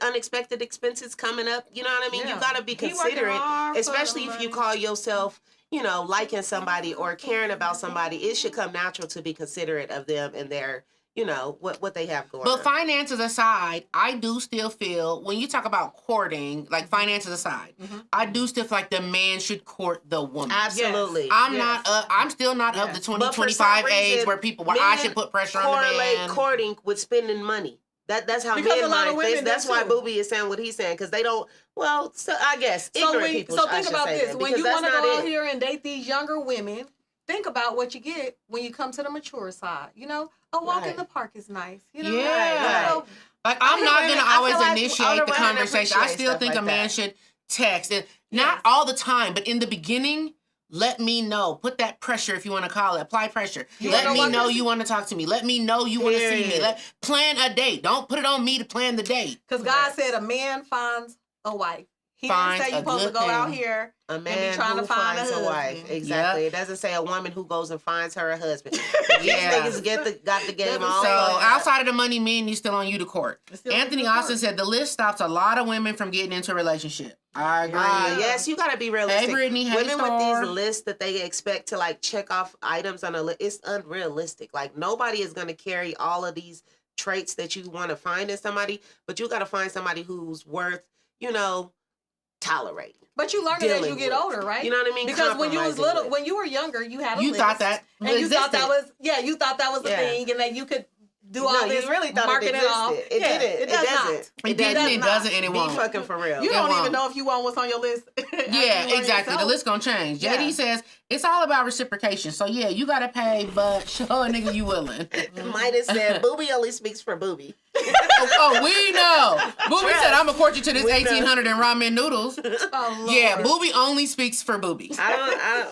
Speaker 3: unexpected expenses coming up. You know what I mean? You got to be considerate, especially if you call yourself, you know, liking somebody or caring about somebody. It should come natural to be considerate of them and their, you know, what they have going on.
Speaker 1: But finances aside, I do still feel, when you talk about courting, like finances aside, I do still feel like the man should court the woman.
Speaker 3: Absolutely.
Speaker 1: I'm still not of the 20-25 age where I should put pressure on the man.
Speaker 3: Correlate courting with spending money. That's how men mind face. That's why Booby is saying what he's saying, because they don't. Well, so I guess ignorant people.
Speaker 2: So think about this: when you want to go out here and date these younger women, think about what you get when you come to the mature side. You know, a walk in the park is nice. You know,
Speaker 1: right. Like, I'm not gonna always initiate the conversation. I still think a man should text, and not all the time, but in the beginning. Let me know. Put that pressure, if you want to call it. Apply pressure. Let me know you want to talk to me. Let me know you want to see me. Plan a date. Don't put it on me to plan the date.
Speaker 2: Because God said a man finds a wife. He didn't say you're supposed to go out here and be trying to find a wife.
Speaker 3: Exactly. It doesn't say a woman who goes and finds her a husband. These niggas got the game all.
Speaker 1: So outside of the money, men, he's still on you to court. Anthony Austin said the list stops a lot of women from getting into a relationship. I agree.
Speaker 3: Yes, you got to be realistic.
Speaker 1: Hey, Brittany,
Speaker 3: women with these lists that they expect to like check off items on a list, it's unrealistic. Like, nobody is going to carry all of these traits that you want to find in somebody, but you got to find somebody who's worth, you know, tolerating.
Speaker 2: But you learn it as you get older, right?
Speaker 3: You know what I mean?
Speaker 2: Because when you was little, when you were younger, you had a list.
Speaker 1: Thought that
Speaker 2: and you thought that was you thought that was the thing, and that you could do all this.
Speaker 3: You really thought
Speaker 2: market
Speaker 3: it existed. It didn't.
Speaker 2: It doesn't.
Speaker 1: It doesn't anymore.
Speaker 3: Be fucking for real.
Speaker 2: You don't even know if you want what's on your list.
Speaker 1: Yeah, exactly. The list gonna change. JD says it's all about reciprocation. So yeah, you gotta pay, but show a nigga you willing.
Speaker 3: Midas said Booby only speaks for Booby.
Speaker 1: We know. Booby said I'm gonna court you to this 1800 and ramen noodles.
Speaker 2: Oh,
Speaker 1: yeah, Booby only speaks for Booby.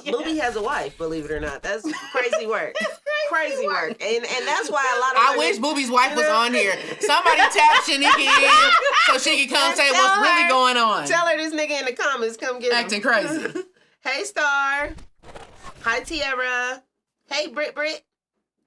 Speaker 3: Booby has a wife, believe it or not. That's crazy work. Crazy work. And that's why a lot of
Speaker 1: I wish Booby's wife was on here. Somebody tap Shanika in so she can come say what's really going on.
Speaker 3: Tell her this nigga in the comments, come get him.
Speaker 1: Acting crazy.
Speaker 3: Hey, Star. Hi, Tiara. Hey, Brit.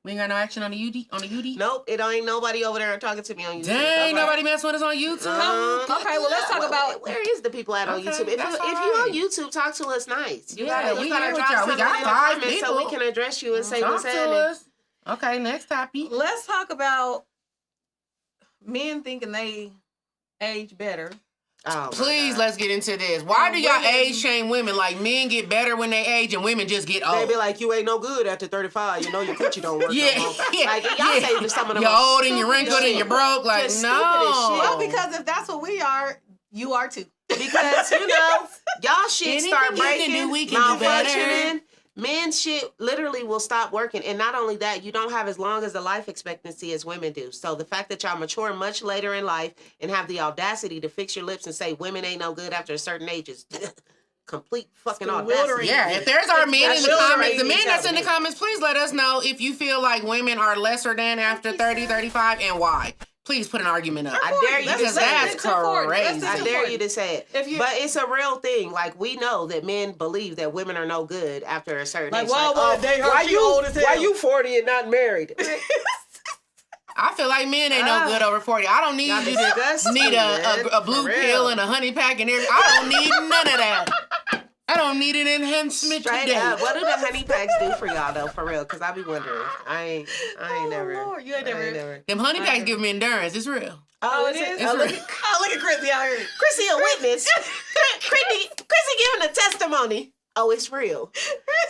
Speaker 1: We ain't got no action on the UD?
Speaker 3: Nope, it ain't nobody over there talking to me on YouTube.
Speaker 1: Dang, nobody messing with us on YouTube?
Speaker 2: Okay, well, let's talk about...
Speaker 3: Where is the people at on YouTube? If you on YouTube, talk to us nice. You gotta drop something in the comments so we can address you and say what's happening.
Speaker 1: Okay, next topic.
Speaker 2: Let's talk about men thinking they age better.
Speaker 3: Oh,
Speaker 1: please, let's get into this. Why do y'all age shame women? Like, men get better when they age and women just get old.
Speaker 3: They be like, you ain't no good after 35. You know your coochie don't work no more. Like, y'all say some of them.
Speaker 1: You're old and you're wrinkled and you're broke. Like, no.
Speaker 2: Well, because if that's what we are, you are too.
Speaker 3: Because, you know, y'all shit start breaking,
Speaker 1: we can do better.
Speaker 3: Men shit literally will stop working. And not only that, you don't have as long as the life expectancy as women do. So the fact that y'all mature much later in life and have the audacity to fix your lips and say women ain't no good after a certain age is complete fucking audacity.
Speaker 1: Yeah, if there's our men in the comments, the men that's in the comments, please let us know if you feel like women are lesser than after 30, 35 and why. Please put an argument up.
Speaker 3: I dare you to say
Speaker 1: that's crazy.
Speaker 3: I dare you to say it. But it's a real thing. Like, we know that men believe that women are no good after a certain age.
Speaker 2: Why you 40 and not married?
Speaker 1: I feel like men ain't no good over 40. I don't need
Speaker 3: Y'all
Speaker 1: you
Speaker 3: disgusting,
Speaker 1: to need
Speaker 3: man.
Speaker 1: a blue
Speaker 3: For real.
Speaker 1: pill and a honey pack and everything. I don't need none of that. I don't need an enhancement
Speaker 3: Straight
Speaker 1: today.
Speaker 3: up. What do the honey packs do for y'all though? For real? Because I be wondering. I ain't never.
Speaker 2: Lord, you ain't never.
Speaker 1: Them honey packs give me endurance. It's real.
Speaker 3: Oh,
Speaker 2: it is?
Speaker 3: Oh, look at
Speaker 2: Chrissy out here.
Speaker 3: Chrissy, a witness. Chrissy giving a testimony. Oh, it's real.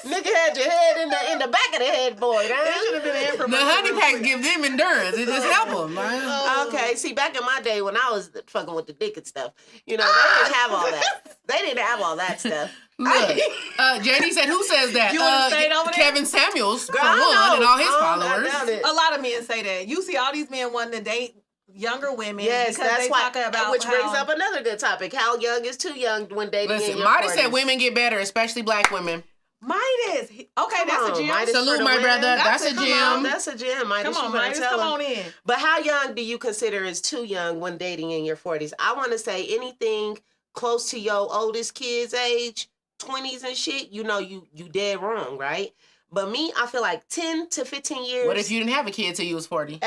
Speaker 3: Nigga had your head in the back of the headboard. Huh?
Speaker 2: It should have been in for
Speaker 1: The honey packs give them endurance. It just help them, man.
Speaker 3: Okay, see, back in my day when I was fucking with the dick and stuff, you know, they didn't have all that. They didn't have all that stuff.
Speaker 1: Look, JD said, who says that?
Speaker 2: You would've stayed over there?
Speaker 1: Kevin Samuels, for
Speaker 3: Girl, I
Speaker 1: one,
Speaker 3: know.
Speaker 1: and all his
Speaker 3: I
Speaker 1: followers.
Speaker 3: doubt it.
Speaker 2: A lot of men say that. You see all these men wanting to date younger women.
Speaker 3: Yes,
Speaker 2: because
Speaker 3: that's
Speaker 2: they
Speaker 3: why.
Speaker 2: talk about
Speaker 3: Which brings
Speaker 2: how-
Speaker 3: up another good topic. How young is too young when dating
Speaker 1: Listen,
Speaker 3: in your
Speaker 1: Marty
Speaker 3: 40s?
Speaker 1: said women get better, especially black women.
Speaker 2: Midas. Okay, that's a gym.
Speaker 3: Midas
Speaker 1: Salute,
Speaker 3: for the
Speaker 1: my
Speaker 3: win.
Speaker 1: brother. That's a
Speaker 3: Come
Speaker 1: gym.
Speaker 3: on, that's a gym. Midas,
Speaker 2: Come on,
Speaker 3: you better
Speaker 2: Midas,
Speaker 3: tell
Speaker 2: come
Speaker 3: him.
Speaker 2: on in.
Speaker 3: But how young do you consider is too young when dating in your 40s? I want to say anything close to your oldest kid's age, 20s and shit, you know you dead wrong, right? But me, I feel like 10 to 15 years.
Speaker 1: What if you didn't have a kid till you was 40?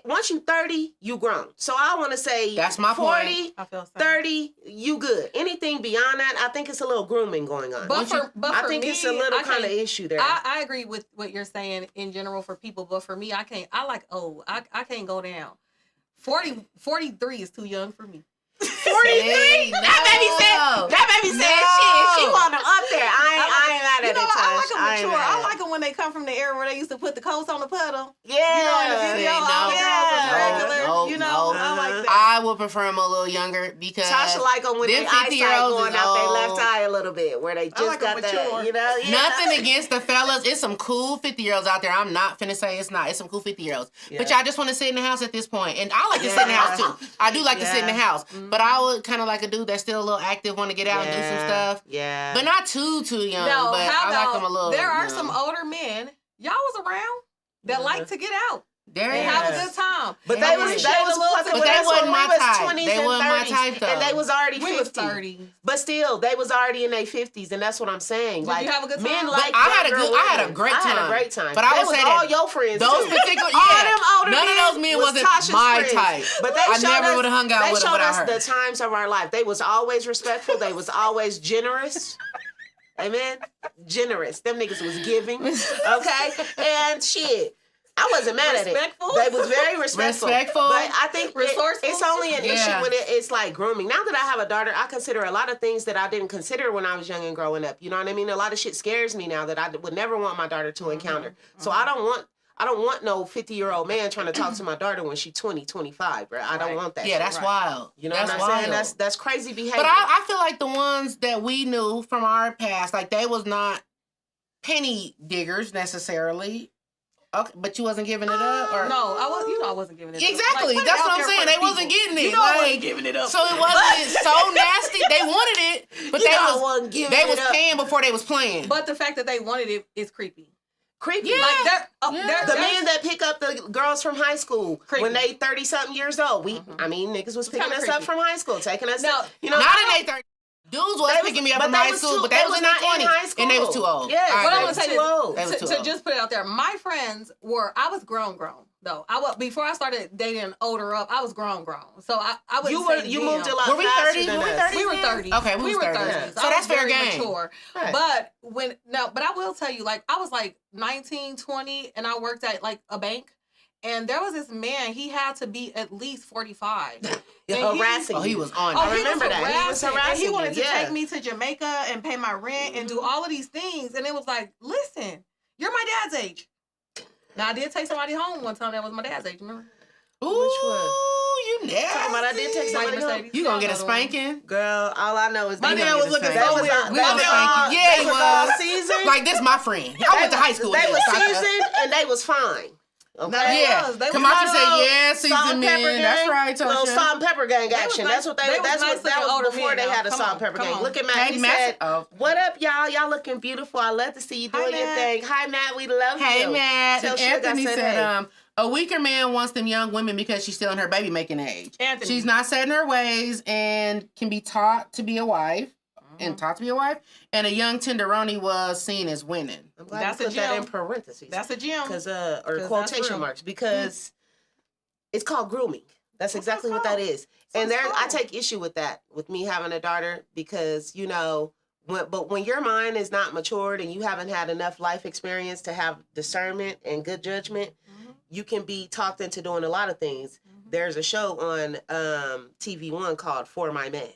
Speaker 3: Once you 30, you grown. So I want to say
Speaker 1: That's my
Speaker 3: 40,
Speaker 1: point.
Speaker 2: I feel
Speaker 3: 30, you good. Anything beyond that, I think it's a little grooming going on.
Speaker 2: But for
Speaker 3: I think
Speaker 2: me,
Speaker 3: it's a little
Speaker 2: I
Speaker 3: kind of
Speaker 2: can't-
Speaker 3: issue there.
Speaker 2: I agree with what you're saying in general for people, but for me, I can't. I like old. I can't go down. 43 is too young for me.
Speaker 3: 43?
Speaker 1: Hey, no.
Speaker 3: That baby said
Speaker 1: No.
Speaker 3: shit. She want them up there. I ain't mad
Speaker 2: You
Speaker 3: at
Speaker 2: know,
Speaker 3: it,
Speaker 2: I
Speaker 3: Tosh.
Speaker 2: like them
Speaker 3: I ain't
Speaker 2: mature. I
Speaker 3: mad.
Speaker 2: like them when they come from the era where they used to put the coats on the puddle.
Speaker 3: Yeah.
Speaker 2: You know, in the video,
Speaker 1: See,
Speaker 2: all the girls was
Speaker 3: no,
Speaker 2: regular.
Speaker 1: no,
Speaker 2: you know,
Speaker 1: no.
Speaker 2: I like that.
Speaker 1: I would prefer them a little younger because
Speaker 3: Tasha like them when
Speaker 1: them
Speaker 3: they eyesight
Speaker 1: 50-year-olds
Speaker 3: going
Speaker 1: is
Speaker 3: out their
Speaker 1: old.
Speaker 3: left eye a little bit, where they just
Speaker 2: like 'em
Speaker 3: got that,
Speaker 2: mature.
Speaker 3: you know? Yeah.
Speaker 1: Nothing against the fellas. It's some cool 50-year-olds out there. I'm not finna say it's not. It's some cool 50-year-olds. But
Speaker 3: Yeah.
Speaker 1: y'all just want to sit in the house at this point. And I like to sit in the house too. I do like to sit in the house. But I would kind of like a dude that's still a little active, want to get out and do some stuff.
Speaker 3: Yeah.
Speaker 1: But not too young.
Speaker 2: No,
Speaker 1: but
Speaker 2: how
Speaker 1: I
Speaker 2: about
Speaker 1: like them a little
Speaker 2: there are
Speaker 1: young.
Speaker 2: some older men, y'all was around, that like to get out
Speaker 1: There
Speaker 2: and
Speaker 1: is.
Speaker 2: have a good time.
Speaker 3: But
Speaker 1: Yeah.
Speaker 3: they was
Speaker 2: Appreciate a little
Speaker 3: fucking
Speaker 2: too
Speaker 3: with
Speaker 1: But they
Speaker 3: us
Speaker 1: wasn't
Speaker 3: when
Speaker 1: my
Speaker 3: we was
Speaker 1: type.
Speaker 3: 20s
Speaker 1: They
Speaker 3: and
Speaker 1: wasn't my
Speaker 3: 30s,
Speaker 1: type, though.
Speaker 3: and they was already 50.
Speaker 2: We was 30.
Speaker 3: But still, they was already in their 50s, and that's what I'm saying.
Speaker 2: Did
Speaker 3: like,
Speaker 2: you have a good
Speaker 3: men
Speaker 2: time?
Speaker 3: like
Speaker 1: I had a
Speaker 3: younger
Speaker 1: good- I had a
Speaker 3: women.
Speaker 1: great
Speaker 3: I had a
Speaker 1: time.
Speaker 3: great time.
Speaker 1: But I
Speaker 3: they
Speaker 1: would
Speaker 3: was
Speaker 1: say
Speaker 3: all
Speaker 1: that
Speaker 3: your friends
Speaker 1: those
Speaker 3: too.
Speaker 1: particular-
Speaker 3: all
Speaker 1: yeah.
Speaker 3: them older
Speaker 1: None of
Speaker 3: men
Speaker 1: those men
Speaker 3: was
Speaker 1: wasn't
Speaker 3: Tasha's
Speaker 1: my
Speaker 3: friends.
Speaker 1: type.
Speaker 3: But they
Speaker 1: I
Speaker 3: showed
Speaker 1: never
Speaker 3: us-
Speaker 1: would've hung out
Speaker 3: they
Speaker 1: with them
Speaker 3: showed
Speaker 1: without
Speaker 3: us
Speaker 1: her.
Speaker 3: the times of our life. They was always respectful. They was always generous. Amen. Generous. Them niggas was giving. Okay. And shit. I wasn't mad at it.
Speaker 2: Respectful?
Speaker 3: They was very respectful.
Speaker 1: Respectful.
Speaker 3: But I think
Speaker 2: Resourceful?
Speaker 3: it's only an
Speaker 1: Yeah.
Speaker 3: issue when it's like grooming. Now that I have a daughter, I consider a lot of things that I didn't consider when I was young and growing up. You know what I mean? A lot of shit scares me now that I would never want my daughter to encounter. So I don't want no 50-year-old man trying to talk to my daughter when she's 20, 25, bro. I don't
Speaker 2: Right.
Speaker 3: want that.
Speaker 1: Yeah,
Speaker 3: shit.
Speaker 1: that's wild.
Speaker 3: You know
Speaker 1: that's
Speaker 3: what I'm
Speaker 1: wild.
Speaker 3: saying? That's crazy behavior.
Speaker 1: But I feel like the ones that we knew from our past, like they was not penny diggers necessarily. Okay, but you wasn't giving it up, or
Speaker 2: No, I was. I wasn't giving it. up.
Speaker 1: Exactly.
Speaker 2: Like, put it
Speaker 1: That's
Speaker 2: out
Speaker 1: what I'm
Speaker 2: there
Speaker 1: saying.
Speaker 2: for
Speaker 1: They
Speaker 2: the
Speaker 1: wasn't
Speaker 2: people.
Speaker 1: getting it.
Speaker 2: You know, I
Speaker 1: like,
Speaker 2: wasn't giving it up.
Speaker 1: So it wasn't so nasty. They wanted it, but
Speaker 3: You
Speaker 1: they
Speaker 3: know I wasn't giving
Speaker 1: they
Speaker 3: it
Speaker 1: was
Speaker 3: up.
Speaker 1: paying before they was playing.
Speaker 2: But the fact that they wanted it is creepy.
Speaker 3: creepy.
Speaker 1: Yeah.
Speaker 2: Like they're,
Speaker 1: Yeah.
Speaker 3: The men that pick up the girls from high school
Speaker 2: Creepy.
Speaker 3: when they 30-something years old. I mean, niggas was picking
Speaker 2: kinda
Speaker 3: us up
Speaker 2: creepy.
Speaker 3: from high school, taking us.
Speaker 2: No,
Speaker 3: you know,
Speaker 1: Not in their 30s. Dudes was
Speaker 3: They was-
Speaker 1: picking me up
Speaker 3: but
Speaker 1: from
Speaker 3: they
Speaker 1: high
Speaker 3: was
Speaker 1: school,
Speaker 3: too-
Speaker 1: but
Speaker 3: they
Speaker 1: they
Speaker 3: was
Speaker 1: was in their
Speaker 3: not in
Speaker 1: 20s.
Speaker 3: high
Speaker 1: And they was
Speaker 3: school.
Speaker 1: too old.
Speaker 3: Yeah,
Speaker 1: All
Speaker 3: but
Speaker 1: right,
Speaker 2: What I'm
Speaker 3: they
Speaker 2: gonna
Speaker 3: was
Speaker 2: say
Speaker 3: too
Speaker 2: is,
Speaker 3: old.
Speaker 1: They was too
Speaker 2: to
Speaker 1: old.
Speaker 2: just put it out there, my friends were. I was grown though. I was before I started dating older up. I was grown. So I would.
Speaker 3: You moved a lot
Speaker 1: Were we
Speaker 3: faster
Speaker 1: 30?
Speaker 3: than
Speaker 1: Were we
Speaker 3: us.
Speaker 1: 30?
Speaker 2: We were 30.
Speaker 1: Okay, we
Speaker 2: we
Speaker 1: was
Speaker 2: were
Speaker 1: 30.
Speaker 2: 30.
Speaker 1: So
Speaker 2: I
Speaker 1: that's
Speaker 2: was
Speaker 1: fair
Speaker 2: very
Speaker 1: game.
Speaker 2: mature.
Speaker 3: Right.
Speaker 2: But but I will tell you, like I was like 19, 20, and I worked at like a bank. And there was this man, he had to be at least 45. And
Speaker 3: Harassing.
Speaker 1: Oh, he was on.
Speaker 3: I
Speaker 1: it.
Speaker 3: remember that. He was
Speaker 2: And he
Speaker 3: harassing
Speaker 2: wanted
Speaker 3: you,
Speaker 2: to
Speaker 3: yeah.
Speaker 2: take me to Jamaica and pay my rent and do all of these things. And it was like, listen, you're my dad's age. Now, I did take somebody home one time that was my dad's age, remember?
Speaker 1: Ooh,
Speaker 3: one?
Speaker 1: you nasty.
Speaker 3: Talking about I did take somebody home.
Speaker 2: Mercedes.
Speaker 1: You gonna get a
Speaker 2: Another one.
Speaker 1: spanking?
Speaker 3: Girl, all I know is
Speaker 2: My
Speaker 3: they
Speaker 2: dad
Speaker 3: gonna
Speaker 2: was
Speaker 3: get a
Speaker 2: looking
Speaker 3: spank.
Speaker 2: so
Speaker 3: They was
Speaker 2: weird.
Speaker 3: all-
Speaker 1: We
Speaker 3: they
Speaker 1: gonna
Speaker 3: was
Speaker 1: spank
Speaker 3: all-
Speaker 1: you. Yeah,
Speaker 3: they
Speaker 1: he
Speaker 3: was all
Speaker 1: was.
Speaker 3: seasoned.
Speaker 1: Like, this my friend. I went to high school.
Speaker 3: They
Speaker 1: with
Speaker 3: was
Speaker 1: him.
Speaker 3: seasoned and they was fine. Okay.
Speaker 2: They
Speaker 1: Yeah.
Speaker 2: was. They was
Speaker 1: Kamachi
Speaker 2: not
Speaker 1: said,
Speaker 2: all
Speaker 1: yeah,
Speaker 3: Salt and
Speaker 1: seasoned
Speaker 3: pepper
Speaker 1: men.
Speaker 3: gang.
Speaker 1: That's right,
Speaker 3: Little
Speaker 1: Tasha.
Speaker 3: salt and pepper gang
Speaker 2: They was
Speaker 3: action.
Speaker 2: nice-
Speaker 3: That's what
Speaker 2: they was
Speaker 3: that
Speaker 2: nice
Speaker 3: was
Speaker 2: looking older
Speaker 3: before
Speaker 2: men
Speaker 3: they
Speaker 2: now.
Speaker 3: had a
Speaker 2: Come
Speaker 3: salt
Speaker 2: on,
Speaker 3: and pepper
Speaker 2: come
Speaker 3: gang.
Speaker 2: on.
Speaker 3: Look at Matt.
Speaker 1: Hey,
Speaker 3: He
Speaker 1: Matt.
Speaker 3: said,
Speaker 1: Oh.
Speaker 3: "What up, y'all? Y'all looking beautiful. I love to see you
Speaker 2: Hi,
Speaker 3: doing your
Speaker 2: Matt.
Speaker 3: thing. Hi, Matt. We love you."
Speaker 1: Hey, Matt.
Speaker 3: Tell
Speaker 1: And
Speaker 3: Suge I
Speaker 1: Anthony
Speaker 3: said,
Speaker 1: said,
Speaker 3: hey.
Speaker 1: a weaker man wants them young women because she's still in her baby making age.
Speaker 2: Anthony.
Speaker 1: She's not set in her ways and can be taught to be a wife. And taught to be a wife. And a young tenderoni was seen as winning.
Speaker 3: I'm glad
Speaker 2: That's
Speaker 3: you
Speaker 2: a
Speaker 3: put that
Speaker 2: gem.
Speaker 3: in parentheses.
Speaker 2: That's a gym.
Speaker 3: or
Speaker 2: 'Cause that's
Speaker 3: quotation
Speaker 2: real.
Speaker 3: marks because It's called grooming. That's exactly what that is. And there, I take issue with that, with me having a daughter, because, you know, when your mind is not matured and you haven't had enough life experience to have discernment and good judgment, you can be talked into doing a lot of things. There's a show on TV1 called For My Man.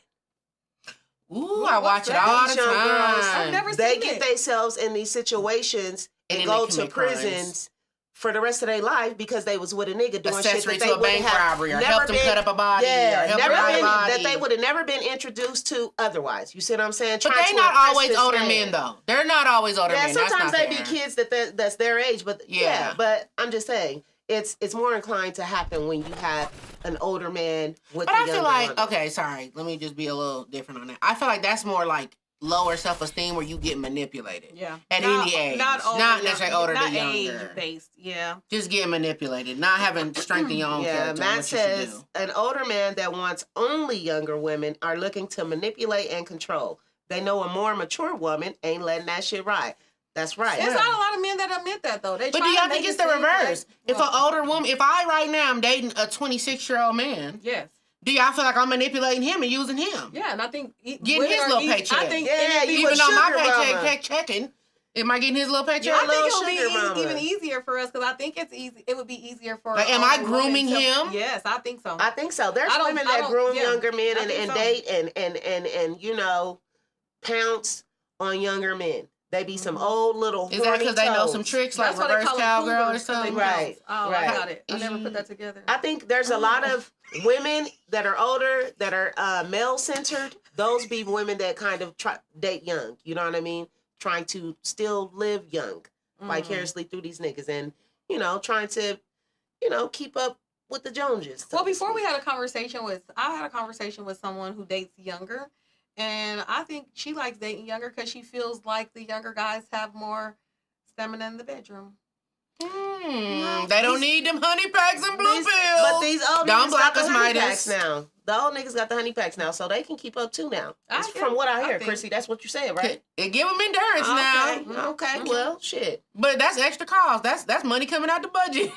Speaker 1: Ooh, I watch it all the time.
Speaker 2: I've never seen
Speaker 3: They
Speaker 2: it.
Speaker 3: get themselves in these situations and go to prisons for the rest of their life because they was with a nigga doing shit that they
Speaker 1: to a bank robbery or helped them cut up a body.
Speaker 3: Yeah,
Speaker 1: or help
Speaker 3: never
Speaker 1: them
Speaker 3: been,
Speaker 1: body.
Speaker 3: that they would have never been introduced to otherwise. You see what I'm saying?
Speaker 1: But they're not always older men, though. They're not always older men.
Speaker 3: Yeah, sometimes
Speaker 1: that's
Speaker 3: they
Speaker 1: not
Speaker 3: be kids that's their age, but yeah. But I'm just saying, it's more inclined to happen when you have an older man with. But I feel
Speaker 1: like
Speaker 3: woman.
Speaker 1: Okay, sorry. Let me just be a little different on that. I feel like that's more like lower self-esteem where you get manipulated.
Speaker 2: Yeah.
Speaker 1: At any age. Not necessarily older than younger.
Speaker 2: Age based, yeah.
Speaker 1: Just getting manipulated. Not having strength in your own character.
Speaker 3: Matt says an older man that wants only younger women are looking to manipulate and control. They know a more mature woman ain't letting that shit ride. That's right.
Speaker 2: There's not a lot of men that admit that, though. But
Speaker 1: do y'all think it's the reverse? If an older woman, if I right now am dating a 26-year-old man.
Speaker 2: Yes.
Speaker 1: Do y'all feel like I'm manipulating him and using him?
Speaker 2: Yeah, and I think
Speaker 1: getting his little paycheck.
Speaker 2: I think
Speaker 1: even though my paycheck checking, am I getting his little paycheck?
Speaker 2: I think it'll be even easier for us because I think it's easy. It would be easier for.
Speaker 1: Like, am I grooming him?
Speaker 2: Yes, I think so.
Speaker 3: I think so. There's women that groom younger men and date and you know pounce on younger men. They be some old little.
Speaker 1: Is that because they know some tricks like reverse cowgirl or something?
Speaker 3: Right.
Speaker 2: Oh,
Speaker 3: right.
Speaker 2: I got it. I never put that together.
Speaker 3: I think there's a lot of women that are older that are male centered. Those be women that kind of date young. You know what I mean? Trying to still live young, vicariously through these niggas, and you know, trying to, you know, keep up with the Joneses.
Speaker 2: Well, before I had a conversation with someone who dates younger. And I think she likes dating younger because she feels like the younger guys have more stamina in the bedroom.
Speaker 1: They don't need them honey packs and blue pills.
Speaker 3: But these old
Speaker 1: don't
Speaker 3: niggas
Speaker 1: block
Speaker 3: got the
Speaker 1: us,
Speaker 3: honey
Speaker 1: Midas.
Speaker 3: packs now. The old niggas got the honey packs now, so they can keep up too now. From what I hear, Chrissy, that's what you said, right?
Speaker 1: It give them endurance now.
Speaker 3: Okay, well, shit.
Speaker 1: But that's extra cost. That's money coming out the budget.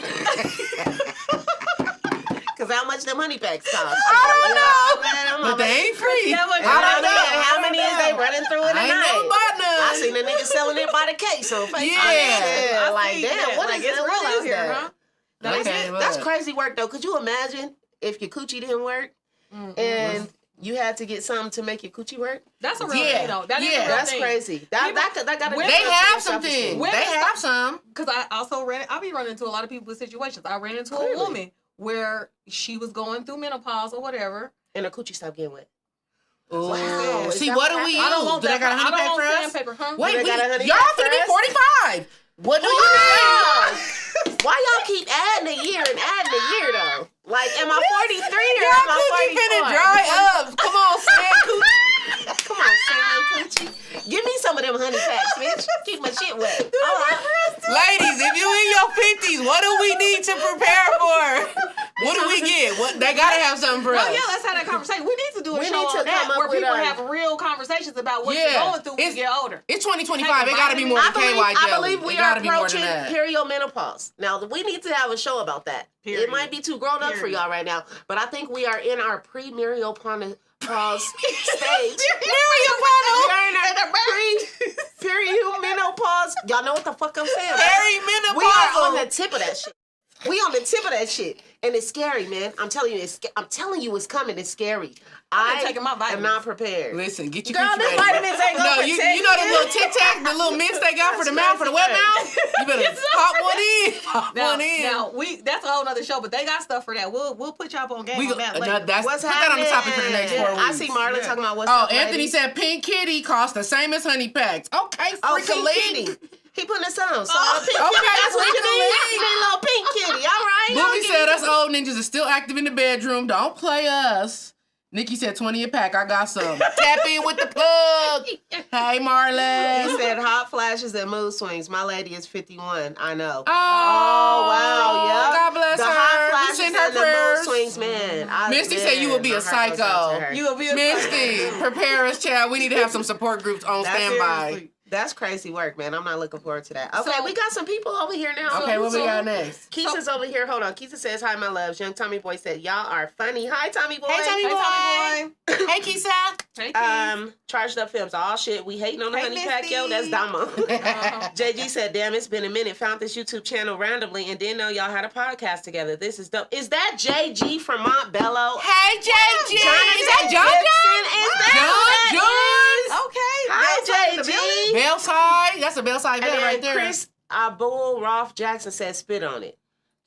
Speaker 3: Because how much them honey packs cost?
Speaker 1: I don't know. But they ain't free.
Speaker 3: I don't know. How many is they running through in a night?
Speaker 1: I ain't know about none.
Speaker 3: I seen the niggas selling it by the case on Facebook.
Speaker 1: Yeah.
Speaker 3: Like, damn, what is
Speaker 2: real out here, huh?
Speaker 3: That's crazy work, though. Could you imagine if your coochie didn't work and you had to get something to make your coochie work?
Speaker 2: That's a real thing, though. That is a real
Speaker 3: that's
Speaker 2: thing.
Speaker 3: crazy. That got
Speaker 1: they have some things. They have some.
Speaker 2: Because I be running into a lot of people with situations. I ran into a woman where she was going through menopause or whatever.
Speaker 3: And her coochie stopped getting wet.
Speaker 1: Ooh. See, what do we use?
Speaker 2: I don't want
Speaker 1: do they got a honey pack for us?
Speaker 2: Sandpaper, huh?
Speaker 1: Wait,
Speaker 3: y'all
Speaker 1: finna be 45. What do you
Speaker 3: mean? Why y'all keep adding a year and adding a year, though? Like, am I 43 or am I 44?
Speaker 1: Y'all finna dry up. Come on, Sam Coochie.
Speaker 3: Come on, Sam Coochie. Give me some of them honey packs, bitch. Keep my shit wet.
Speaker 1: Ladies, if you in your 50s, what do we need to prepare for? What do we get? They gotta have something for us.
Speaker 2: Yeah, let's have that conversation. We need to do a show on
Speaker 3: come
Speaker 2: that
Speaker 3: up
Speaker 2: where
Speaker 3: with
Speaker 2: people have real conversations about what you're going through when you get older.
Speaker 1: It's 2025. It gotta be more than KY jelly.
Speaker 3: I believe we are approaching perimenopause. Now, we need to have a show about that. Period. It might be too grown up for y'all right now, but I think we are in our perimenopause stage. Perimenopause. Y'all know what the fuck I'm saying?
Speaker 1: Perimenopause.
Speaker 3: We are on the tip of that shit. We on the tip of that shit, and it's scary, man. I'm telling you, it's coming. It's scary. I'm
Speaker 2: taking my vitamins.
Speaker 3: am not prepared.
Speaker 1: Listen, get your
Speaker 3: girl. Them vitamins ain't gonna
Speaker 1: you know the little Tic Tac, the little mints they got for the mouth, for the wet mouth. You better pop one in. Pop one in.
Speaker 2: Now that's a whole other show, but they got stuff for that. We'll put y'all up on game on that later.
Speaker 1: Put that on the topic for the next 4 weeks.
Speaker 3: I see Marla talking about what's.
Speaker 1: Oh, Anthony said Pink Kitty costs the same as honey packs. Okay, freaking lady.
Speaker 3: He putting us on. So
Speaker 1: Pink
Speaker 3: Kitty, that's what you
Speaker 1: freaking
Speaker 3: need. Little Pink Kitty. All right.
Speaker 1: Booby said us old ninjas are still active in the bedroom. Don't play us. Nikki said 20 a pack. I got some. Tap in with the plug. Hey, Marlon.
Speaker 3: He said hot flashes and mood swings. My lady is 51. I know.
Speaker 1: Oh,
Speaker 3: wow. Yeah.
Speaker 1: God bless
Speaker 3: the
Speaker 1: her.
Speaker 3: Hot flashes
Speaker 1: Send her
Speaker 3: and
Speaker 1: prayers.
Speaker 3: the mood swings, man.
Speaker 1: Misty said you will be a psycho.
Speaker 2: You will be a
Speaker 1: Misty, prepare us, child. We need to have some support groups on standby.
Speaker 3: That's crazy work, man. I'm not looking forward to that. Okay,
Speaker 2: So-
Speaker 3: we got some people over here now.
Speaker 1: Okay, what we got next?
Speaker 3: Keisha's over here. Hold on. Keisha says, hi, my loves. Young Tommy Boy said, y'all are funny. Hi, Tommy Boy.
Speaker 1: Hey, Tommy
Speaker 2: Hey, Tommy boy.
Speaker 1: Hey, Keisha.
Speaker 2: Hey, Keith.
Speaker 3: Charged Up Films. Oh, shit. We hating on the
Speaker 2: Hey,
Speaker 3: honey pack, yo. That's
Speaker 2: Misty.
Speaker 3: Dama.
Speaker 2: Uh-huh.
Speaker 3: JG said, damn, it's been a minute. Found this YouTube channel randomly and didn't know y'all had a podcast together. This is dope. Is that JG from Montbello?
Speaker 1: Hey, JG. Is that
Speaker 3: Jonathan
Speaker 1: John
Speaker 3: Gibson? Is that
Speaker 1: John?
Speaker 2: Okay.
Speaker 3: Hi,
Speaker 2: Bellside in the building.
Speaker 3: JG.
Speaker 1: Bellside. That's a Bellside
Speaker 3: And
Speaker 1: bell
Speaker 3: then
Speaker 1: right there.
Speaker 3: Chris Abul Rolf Jackson said, spit on it.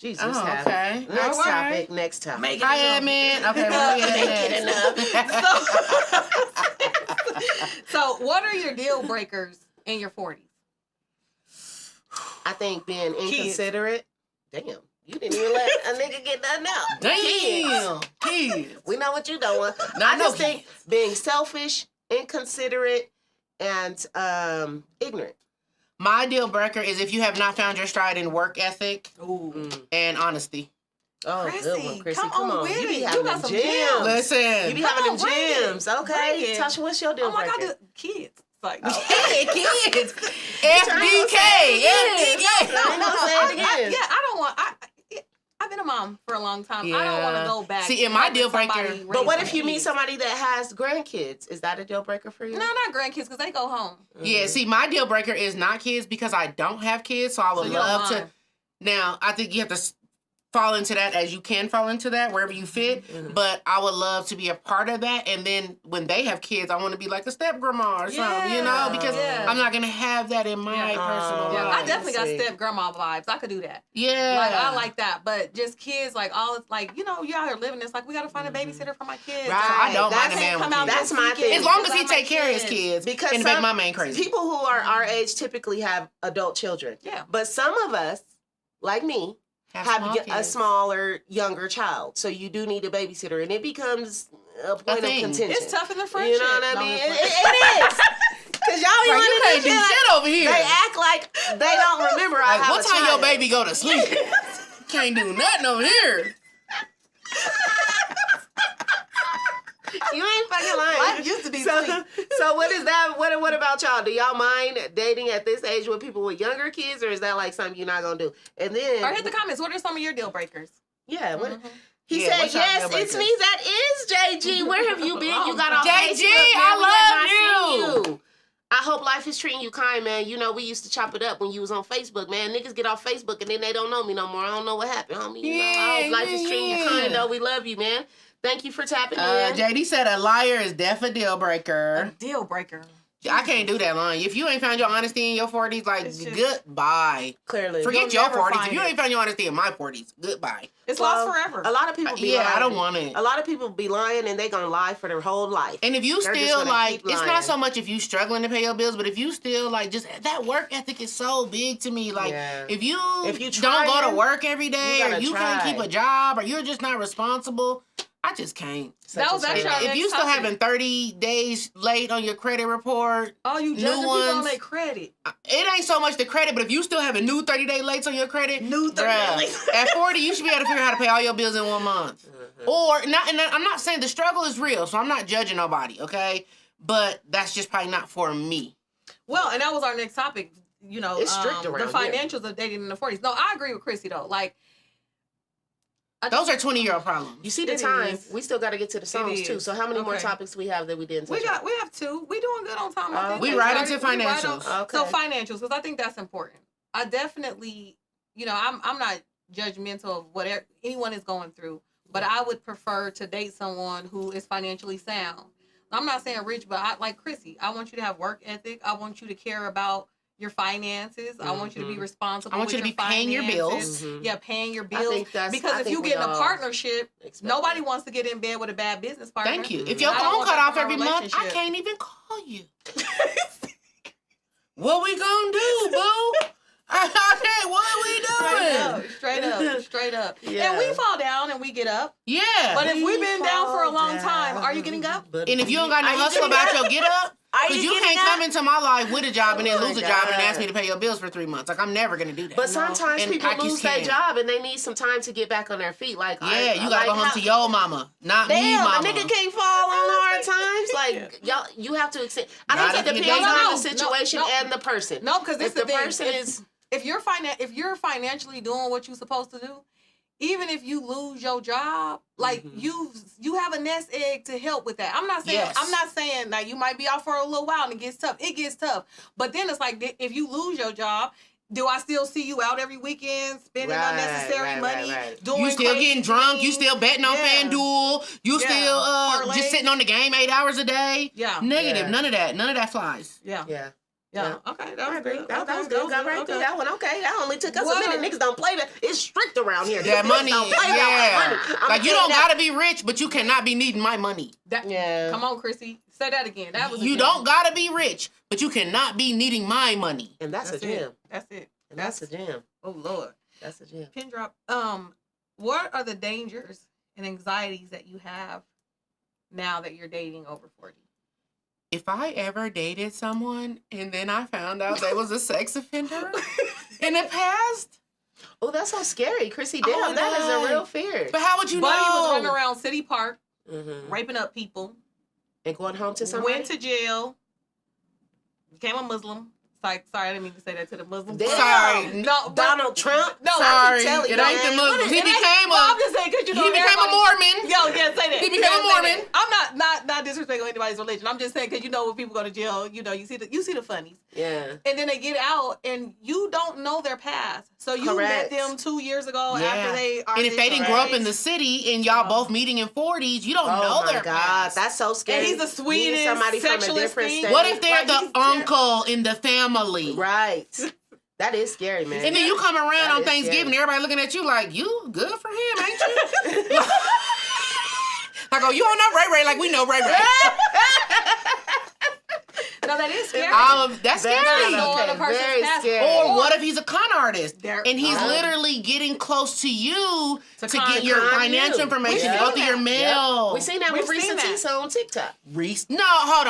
Speaker 3: Jesus.
Speaker 1: Oh,
Speaker 3: have
Speaker 1: okay.
Speaker 3: it. Next
Speaker 1: All
Speaker 3: topic.
Speaker 1: right.
Speaker 3: Next topic.
Speaker 2: Make it
Speaker 1: Hi,
Speaker 2: enough.
Speaker 1: admin. Okay, what we
Speaker 3: Make it
Speaker 1: enough.
Speaker 2: So, what are your deal breakers in your 40s?
Speaker 3: I think being
Speaker 2: Kids.
Speaker 3: inconsiderate. Damn. You didn't even let a nigga get that out.
Speaker 1: Damn. Kids.
Speaker 3: We know what you doing.
Speaker 1: No,
Speaker 3: I
Speaker 1: no
Speaker 3: just think
Speaker 1: kids.
Speaker 3: being selfish, inconsiderate, and ignorant.
Speaker 1: My deal breaker is if you have not found your stride in work ethic
Speaker 2: Ooh.
Speaker 1: and honesty.
Speaker 3: Oh,
Speaker 2: Chrissy,
Speaker 3: good one, Chrissy.
Speaker 2: come
Speaker 3: Come
Speaker 2: on
Speaker 3: on.
Speaker 2: with
Speaker 3: You be
Speaker 2: it. You
Speaker 3: having
Speaker 2: got
Speaker 3: them
Speaker 2: some
Speaker 3: gems.
Speaker 2: gems.
Speaker 1: Listen.
Speaker 3: You be having them
Speaker 2: Come on, bring it.
Speaker 3: gems. Okay.
Speaker 2: Bring it.
Speaker 3: Tasha, what's your deal
Speaker 2: Oh my
Speaker 3: breaker?
Speaker 2: God, the kids. Like,
Speaker 1: Hey, kids.
Speaker 3: trying to
Speaker 1: FDK.
Speaker 3: say it
Speaker 1: FDK.
Speaker 3: again. I ain't gonna say it again.
Speaker 2: yeah, I don't want. I've been a mom for a long time. I don't want to
Speaker 1: Yeah.
Speaker 2: go back.
Speaker 1: See, in my
Speaker 2: having
Speaker 1: deal breaker-
Speaker 2: somebody
Speaker 3: But what
Speaker 2: raise
Speaker 3: if you
Speaker 2: my
Speaker 3: meet
Speaker 2: kids.
Speaker 3: somebody that has grandkids? Is that a deal breaker for you?
Speaker 2: No, not grandkids, because they go home.
Speaker 1: Yeah, see, my deal breaker is not kids because I don't have kids, so I
Speaker 2: So
Speaker 1: would
Speaker 2: you don't
Speaker 1: love to.
Speaker 2: mind.
Speaker 1: Now, I think you have to fall into that as you can fall into that wherever you fit,
Speaker 3: Mhm.
Speaker 1: but I would love to be a part of that. And then when they have kids, I want to be like a step grandma or something, you know, because
Speaker 2: Yeah.
Speaker 1: I'm not gonna have that in my
Speaker 2: Yeah.
Speaker 1: personal
Speaker 2: Yeah,
Speaker 1: life.
Speaker 2: I definitely got
Speaker 3: see.
Speaker 2: step grandma vibes. I could do that.
Speaker 1: Yeah,
Speaker 2: Like I like that, but just kids, like all it's like you out here living. It's like we got to find a
Speaker 3: Mhm.
Speaker 2: babysitter for my kids.
Speaker 3: Right.
Speaker 1: I don't mind
Speaker 3: That's-
Speaker 1: a man with
Speaker 2: come out
Speaker 1: kids.
Speaker 3: That's my thing.
Speaker 1: As long as
Speaker 2: because
Speaker 1: he
Speaker 2: I like
Speaker 1: take care of his kids,
Speaker 3: Because
Speaker 1: and
Speaker 3: some-
Speaker 1: make my man crazy.
Speaker 3: People who are our age typically have adult children.
Speaker 2: Yeah.
Speaker 3: But some of us, like me, have
Speaker 1: small
Speaker 3: a
Speaker 1: kids.
Speaker 3: smaller, younger child. So you do need a babysitter. And it becomes a point of
Speaker 1: thing.
Speaker 3: contention.
Speaker 2: It's tough in the friendship.
Speaker 3: You know what I
Speaker 2: No,
Speaker 3: mean?
Speaker 2: it's
Speaker 3: It
Speaker 2: like-
Speaker 3: is. Because y'all be
Speaker 1: Like,
Speaker 3: wanting
Speaker 1: you
Speaker 3: to
Speaker 1: can't do
Speaker 3: shit like-
Speaker 1: shit over here.
Speaker 3: They act like they don't remember I
Speaker 1: Like,
Speaker 3: have
Speaker 1: what
Speaker 3: a
Speaker 1: time your
Speaker 3: child.
Speaker 1: baby go to sleep? Can't do nothing over here.
Speaker 3: You ain't fucking lying.
Speaker 2: Life used to be
Speaker 3: so,
Speaker 2: sweet.
Speaker 3: so what is that? What about y'all? Do y'all mind dating at this age with people with younger kids, or is that like something you're not gonna do? And then,
Speaker 2: Or hit the comments. What are some of your deal breakers?
Speaker 3: yeah, what?
Speaker 2: Mhm.
Speaker 3: He
Speaker 1: Yeah,
Speaker 3: said,
Speaker 1: what's your
Speaker 3: yes,
Speaker 1: deal
Speaker 3: it's
Speaker 1: breakers?
Speaker 3: me. That is JG. Where have you been? You got off
Speaker 1: JG,
Speaker 3: Facebook, man.
Speaker 1: I
Speaker 3: We have
Speaker 1: love
Speaker 3: not seen you. I hope life is treating you kind, man. You know, we used to chop it up when you was on Facebook, man. Niggas get off Facebook and then they don't know me no more. I don't know what happened, homie. You know, I hope life is treating you kind, though. We love you, man. Thank you for tapping in.
Speaker 1: JD said a liar is definitely a deal
Speaker 2: A
Speaker 1: breaker.
Speaker 2: deal breaker.
Speaker 1: I can't do that line. If you ain't found your honesty in your 40s, like,
Speaker 2: It's just-
Speaker 1: goodbye.
Speaker 3: Clearly.
Speaker 1: Forget
Speaker 2: You'll
Speaker 1: your
Speaker 2: never
Speaker 1: 40s.
Speaker 2: find
Speaker 1: If you
Speaker 2: it.
Speaker 1: ain't found your honesty in my 40s, goodbye.
Speaker 2: It's
Speaker 3: Well,
Speaker 2: lost forever.
Speaker 3: A lot of people be lying.
Speaker 1: Yeah, I don't want it.
Speaker 3: A lot of people be lying and they gonna lie for their whole life.
Speaker 1: And if you
Speaker 3: They're just
Speaker 1: still,
Speaker 3: gonna
Speaker 1: like,
Speaker 3: keep
Speaker 1: it's
Speaker 3: lying.
Speaker 1: not so much if you struggling to pay your bills, but if you still, like, just, that work ethic is so big to me. Like,
Speaker 3: Yeah.
Speaker 1: if you
Speaker 3: If you
Speaker 1: don't go to
Speaker 3: trying,
Speaker 1: work every day,
Speaker 3: you
Speaker 1: or
Speaker 3: gotta
Speaker 1: you can't
Speaker 3: try.
Speaker 1: keep a job, or you're just not responsible, I just can't.
Speaker 3: Such
Speaker 2: That was
Speaker 3: a
Speaker 2: actually
Speaker 3: shame.
Speaker 2: our
Speaker 1: If
Speaker 2: next
Speaker 1: you still
Speaker 2: topic.
Speaker 1: having 30 days late on your credit report,
Speaker 2: Oh, you
Speaker 1: new
Speaker 2: judging people on
Speaker 1: ones.
Speaker 2: their credit.
Speaker 1: it ain't so much the credit, but if you still have a new 30-day lates on your credit,
Speaker 2: New 30
Speaker 1: bruh,
Speaker 2: days.
Speaker 1: at 40, you should be able to figure out how to pay all your bills in 1 month.
Speaker 3: Mhm.
Speaker 1: Or, not, and I'm not saying the struggle is real, so I'm not judging nobody, okay? But that's just probably not for me.
Speaker 2: Well, and that was our next topic. You know,
Speaker 3: It's strict
Speaker 2: the
Speaker 3: around here.
Speaker 2: financials of dating in the 40s. No, I agree with Chrissy though. Like,
Speaker 1: Those are 20-year-old problems.
Speaker 3: You see the
Speaker 2: It
Speaker 3: time.
Speaker 2: is.
Speaker 3: We still got to get to the songs
Speaker 2: is.
Speaker 3: too. So how many more
Speaker 2: Okay.
Speaker 3: topics do we have that we didn't touch on?
Speaker 2: we have two. We doing good on time. I think.
Speaker 3: We
Speaker 2: They
Speaker 1: right
Speaker 2: started-
Speaker 1: into
Speaker 2: we right
Speaker 1: financials.
Speaker 2: on-
Speaker 3: Okay.
Speaker 2: So financials, because I think that's important. I definitely, you know, I'm not judgmental of whatever anyone is going through, but I would prefer to date someone who is financially sound. I'm not saying rich, but I like Chrissy. I want you to have work ethic. I want you to care about your finances. I want you to be
Speaker 3: Mhm.
Speaker 2: responsible.
Speaker 1: I want
Speaker 2: with
Speaker 1: you to be paying your
Speaker 2: finances.
Speaker 1: bills.
Speaker 3: Mhm.
Speaker 2: Yeah, paying your
Speaker 3: I
Speaker 2: bills.
Speaker 3: think that's
Speaker 2: Because
Speaker 3: I
Speaker 2: if
Speaker 3: think
Speaker 2: you
Speaker 3: we
Speaker 2: get in a
Speaker 3: all
Speaker 2: partnership,
Speaker 3: expect
Speaker 2: nobody
Speaker 3: that.
Speaker 2: wants to get in bed with a bad business partner.
Speaker 1: Thank you.
Speaker 3: Mhm.
Speaker 1: If your
Speaker 2: I don't
Speaker 1: phone
Speaker 2: want
Speaker 1: cut
Speaker 2: that
Speaker 1: off
Speaker 2: for my
Speaker 1: every month, I
Speaker 2: relationship.
Speaker 1: can't even call you. What we gonna do, boo? Okay, what are we doing?
Speaker 2: Straight up.
Speaker 3: Yeah.
Speaker 2: And we fall down and we get up.
Speaker 1: Yeah.
Speaker 2: But if we've been down for a long
Speaker 3: fall
Speaker 2: time, are you getting
Speaker 3: down,
Speaker 2: up?
Speaker 3: but
Speaker 1: And if you don't got no
Speaker 3: Are you
Speaker 1: hustle
Speaker 3: getting
Speaker 1: about
Speaker 3: up?
Speaker 1: your get up,
Speaker 3: Are
Speaker 1: Because you
Speaker 3: getting
Speaker 1: can't
Speaker 3: that?
Speaker 1: come into my life with a job and then
Speaker 3: Oh
Speaker 1: lose
Speaker 3: my
Speaker 1: a job and
Speaker 3: God.
Speaker 1: ask me to pay your bills for 3 months. Like, I'm never going to do that.
Speaker 3: But sometimes
Speaker 1: And
Speaker 3: people
Speaker 1: I just
Speaker 3: lose their
Speaker 1: can't.
Speaker 3: job and they need some time to get back on their feet. Like,
Speaker 1: Yeah, you got to go home
Speaker 3: how-
Speaker 1: to your mama, not me,
Speaker 3: Damn,
Speaker 1: mama.
Speaker 3: a nigga can't fall on hard times. Like, y'all, you have to accept. I
Speaker 1: Not
Speaker 3: think it
Speaker 1: if you
Speaker 3: depends
Speaker 1: date
Speaker 3: on
Speaker 1: me.
Speaker 3: the situation
Speaker 2: No.
Speaker 3: and the person.
Speaker 2: No, because
Speaker 3: if the person
Speaker 2: if,
Speaker 3: is.
Speaker 2: if you're financially doing what you're supposed to do, even if you lose your job, like you have a nest egg to help with that. I'm not saying that you might be out for a little while and it gets tough. It gets tough. But then it's like, if you lose your job, do I still see you out every weekend spending unnecessary money? Doing
Speaker 1: You still
Speaker 2: crazy
Speaker 1: getting drunk. You
Speaker 2: things?
Speaker 1: still betting on FanDuel. You still
Speaker 2: Parlays.
Speaker 1: just sitting on the game 8 hours a day.
Speaker 2: Yeah.
Speaker 1: Negative.
Speaker 3: Yeah.
Speaker 1: None of that. None of that flies.
Speaker 2: Yeah.
Speaker 3: Yeah.
Speaker 2: Yeah. Okay. That
Speaker 3: I
Speaker 2: was
Speaker 3: agree.
Speaker 2: good.
Speaker 3: That was good. Got right through that one. Okay. That only took us
Speaker 2: What
Speaker 3: a minute. Niggas don't play that. It's strict around here.
Speaker 1: That
Speaker 3: Niggas
Speaker 1: money,
Speaker 3: don't play about that money. I'ma
Speaker 1: Like, you
Speaker 3: tell
Speaker 1: don't
Speaker 3: that.
Speaker 1: gotta be rich, but you cannot be needing my money.
Speaker 2: Yeah. Come on, Chrissy. Say that again. That was
Speaker 1: You don't gotta be rich, but you cannot be needing my money.
Speaker 3: And that's a gem.
Speaker 2: That's it.
Speaker 3: And that's a gem.
Speaker 2: Oh Lord.
Speaker 3: That's a gem.
Speaker 2: Pin drop. What are the dangers and anxieties that you have now that you're dating over 40?
Speaker 1: If I ever dated someone and then I found out they was a sex offender in the past,
Speaker 3: Oh, that's so scary, Chrissy. Damn, that is a real fear.
Speaker 1: but how would you
Speaker 2: Buddy
Speaker 1: know?
Speaker 2: was running around City Park,
Speaker 3: Mm-hmm.
Speaker 2: raping up people,
Speaker 3: And going home to somebody.
Speaker 2: went to jail, became a Muslim. Like, sorry, I didn't mean to say that to the Muslims.
Speaker 3: Damn.
Speaker 1: Sorry.
Speaker 2: No, but-
Speaker 3: Donald Trump.
Speaker 2: No,
Speaker 1: Sorry,
Speaker 3: tell you,
Speaker 1: it ain't
Speaker 3: man.
Speaker 1: the Muslims. He
Speaker 2: It ain't-
Speaker 1: became
Speaker 2: well, I'm
Speaker 1: a
Speaker 2: just saying because you know
Speaker 1: he became a
Speaker 2: everybody-
Speaker 1: Mormon.
Speaker 2: Yo, yeah, say that.
Speaker 1: He became
Speaker 2: Yeah,
Speaker 1: a
Speaker 2: say
Speaker 1: Mormon.
Speaker 2: that. I'm not disrespecting anybody's religion. I'm just saying because you know when people go to jail, you know you see the funnies,
Speaker 3: Yeah.
Speaker 2: and then they get out and you don't know their past. So you
Speaker 3: Correct.
Speaker 2: met them 2 years ago
Speaker 1: Yeah.
Speaker 2: after they are.
Speaker 1: And if they didn't grow up in the city and y'all
Speaker 2: Oh.
Speaker 1: both meeting in 40s, you don't
Speaker 3: Oh
Speaker 1: know
Speaker 3: my
Speaker 1: their
Speaker 3: God,
Speaker 1: past.
Speaker 3: that's so scary.
Speaker 2: And he's the sweetest,
Speaker 3: Meeting somebody from a
Speaker 2: sexualist
Speaker 3: different
Speaker 2: thing.
Speaker 3: state.
Speaker 1: What if they're
Speaker 2: Like,
Speaker 1: the
Speaker 2: he's
Speaker 1: uncle in the family?
Speaker 3: Right. That is scary, man.
Speaker 1: And then you come around
Speaker 3: That
Speaker 1: on
Speaker 3: is
Speaker 1: Thanksgiving,
Speaker 3: scary.
Speaker 1: everybody looking at you like, you good for him, ain't you? Like, oh, you don't know Ray Ray like we know Ray Ray.
Speaker 2: No, that is scary.
Speaker 1: That's
Speaker 3: Very
Speaker 1: scary.
Speaker 2: Not knowing the person's
Speaker 3: Very
Speaker 2: past.
Speaker 3: scary.
Speaker 1: Or what if he's a con artist
Speaker 2: There-
Speaker 1: and he's
Speaker 3: Oh.
Speaker 1: literally getting close to you
Speaker 2: To
Speaker 1: to
Speaker 2: con
Speaker 1: get your
Speaker 3: you.
Speaker 1: financial
Speaker 3: We
Speaker 1: information,
Speaker 3: seen
Speaker 1: go through your
Speaker 3: that.
Speaker 1: mail.
Speaker 3: We seen that with
Speaker 2: We've seen
Speaker 3: Reese
Speaker 2: that.
Speaker 3: Tisa on TikTok.
Speaker 1: Reese? No, hold